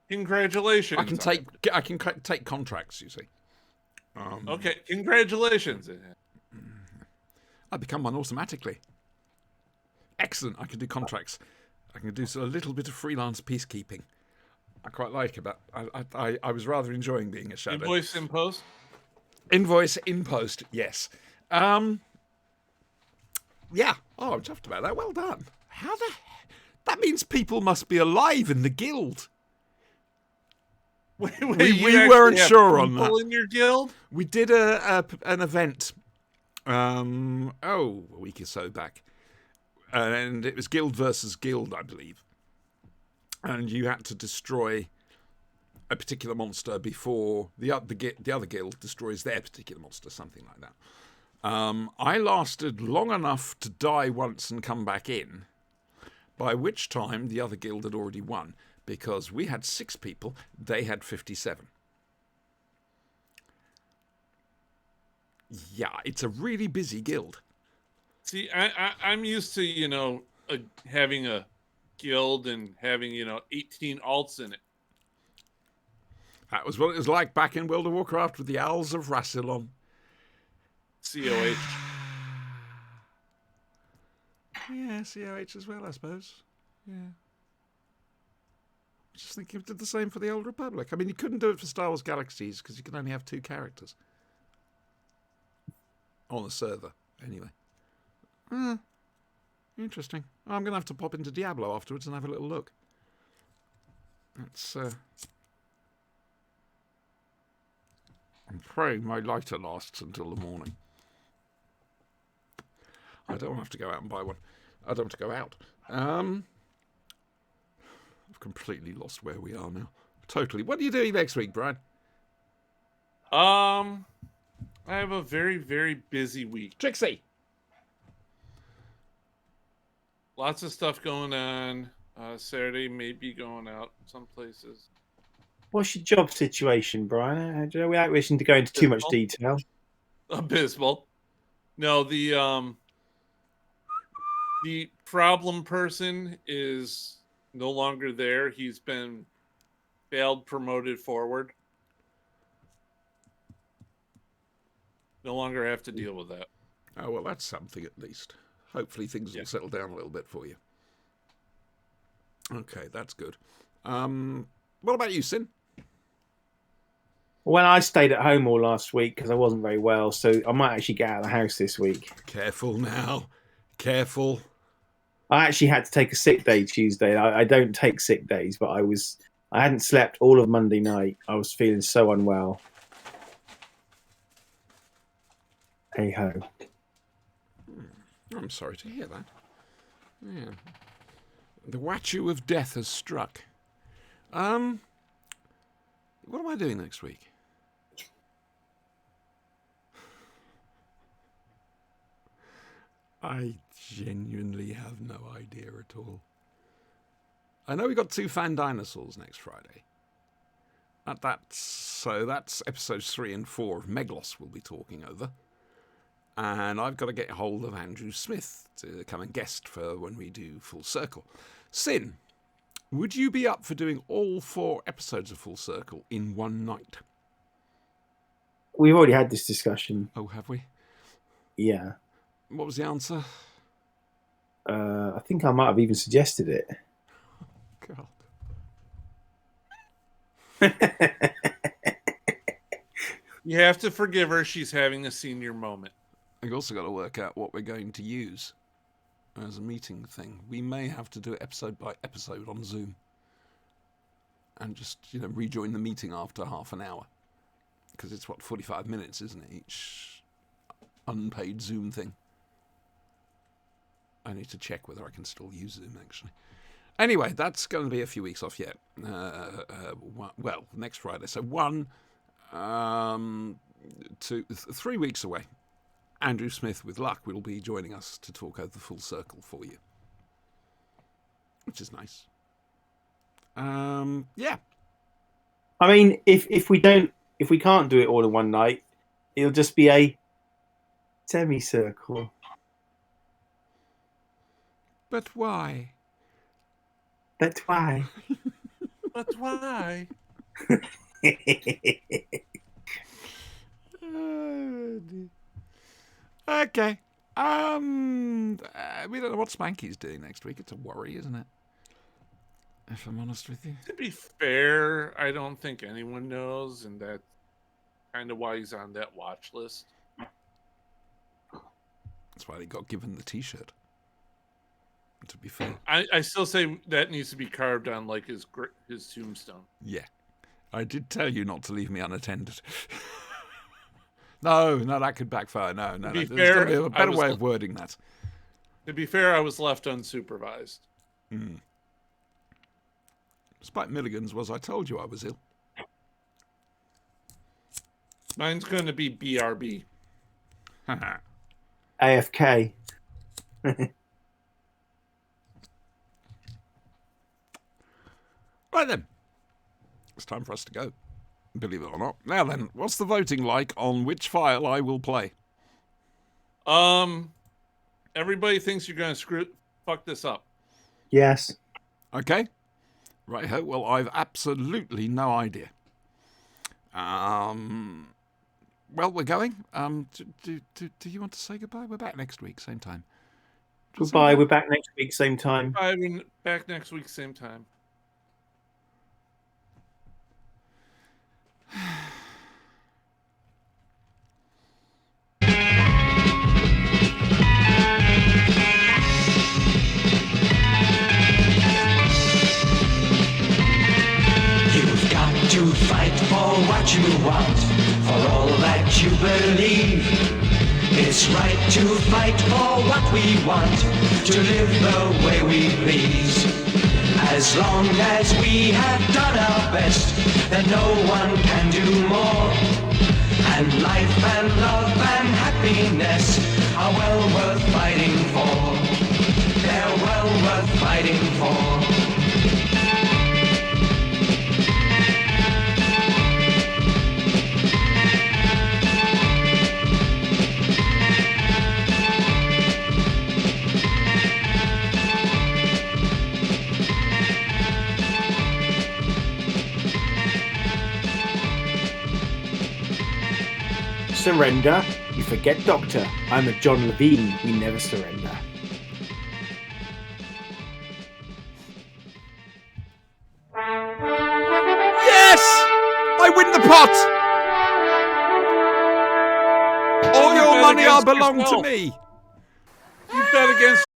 Congratulations. I can take contracts, you see. Okay, congratulations. I become one automatically. Excellent. I can do contracts. I can do a little bit of freelance peacekeeping. I quite like it, but I was rather enjoying being a shadow. Invoice in post. Invoice in post, yes. Yeah. Oh, I'm chuffed about that. Well done. How the That means people must be alive in the guild. Wait, We you actually weren't have sure on people that. in your guild? We did an event, a week or so back, and it was guild versus guild, I believe. And you had to destroy a particular monster before the other guild destroys their particular monster, something like that. I lasted long enough to die once and come back in, by which time the other guild had already won, because we had 6 people, they had 57. Yeah, it's a really busy guild. See, I'm used to, having a guild and having, 18 alts in it. That was what it was like back in World of Warcraft with the Owls of Rassilon. COH. Yeah, COH as well, I suppose. Yeah. Just thinking it did the same for the Old Republic. I mean, you couldn't do it for Star Wars Galaxies because you can only have 2 characters. On the server, anyway. Interesting. I'm going to have to pop into Diablo afterwards and have a little look. That's, I'm praying my lighter lasts until the morning. I don't want to have to go out and buy one. I don't want to go out. I've completely lost where we are now. Totally. What are you doing next week, Brian? I have a very, very busy week. Trixie. Lots of stuff going on. Saturday may be going out some places. What's your job situation, Brian? Without wishing to go into too much detail. Abysmal. No, the problem person is no longer there. He's been failed promoted forward. No longer have to deal with that. Oh, well, that's something at least. Hopefully things will settle down a little bit for you. Okay, that's good. What about you, Sin? Well, I stayed at home all last week because I wasn't very well, so I might actually get out of the house this week. Careful now. Careful. I actually had to take a sick day Tuesday. I don't take sick days, but I hadn't slept all of Monday night. I was feeling so unwell. Hey ho. I'm sorry to hear that. Yeah. The Watchu of Death has struck. What am I doing next week? I genuinely have no idea at all. I know we got 2 fan dinosaurs next Friday. That's episodes 3 and 4 of Meglos we'll be talking over. And I've got to get hold of Andrew Smith to come and guest for when we do Full Circle. Sin, would you be up for doing all 4 episodes of Full Circle in one night? We've already had this discussion. Oh, have we? Yeah. What was the answer? I think I might have even suggested it. God. You have to forgive her. She's having a senior moment. I've also got to work out what we're going to use as a meeting thing. We may have to do it episode by episode on Zoom. And just, rejoin the meeting after half an hour. Because it's, 45 minutes, isn't it? Each unpaid Zoom thing. I need to check whether I can still use Zoom, actually. Anyway, that's going to be a few weeks off yet. Next Friday. So 3 weeks away. Andrew Smith, with luck, will be joining us to talk over the Full Circle for you. Which is nice. Yeah. I mean, if we can't do it all in one night, it'll just be a semicircle. But why? But why? But why? Okay. We don't know what Spanky's doing next week. It's a worry, isn't it? If I'm honest with you. To be fair, I don't think anyone knows, and that's kind of why he's on that watch list. That's why he got given the T-shirt. To be fair. I still say that needs to be carved on like his tombstone. Yeah. I did tell you not to leave me unattended. No, that could backfire. No. be There's got to be fair, a better way of wording that. To be fair, I was left unsupervised. Spike Milligan's was I told you I was ill. Mine's going to be BRB. AFK. Right then. It's time for us to go. Believe it or not. Now then, what's the voting like on which file I will play? Everybody thinks you're going to fuck this up. Yes. Okay. Right-ho. Well, I've absolutely no idea. Well, we're going. Do you want to say goodbye? We're back next week, same time. Goodbye. We're back next week, same time. I'm back next week, same time. You've got to fight for what you want, for all that you believe. It's right to fight for what we want, to live the way we please. As long as we have done our best, then no one can do more. And life and love and happiness are well worth fighting for. They're well worth fighting for. Surrender. You forget Doctor. I'm a John Levine. We never surrender. Yes! I win the pot! All your bet money against belong to yourself. me. You bet against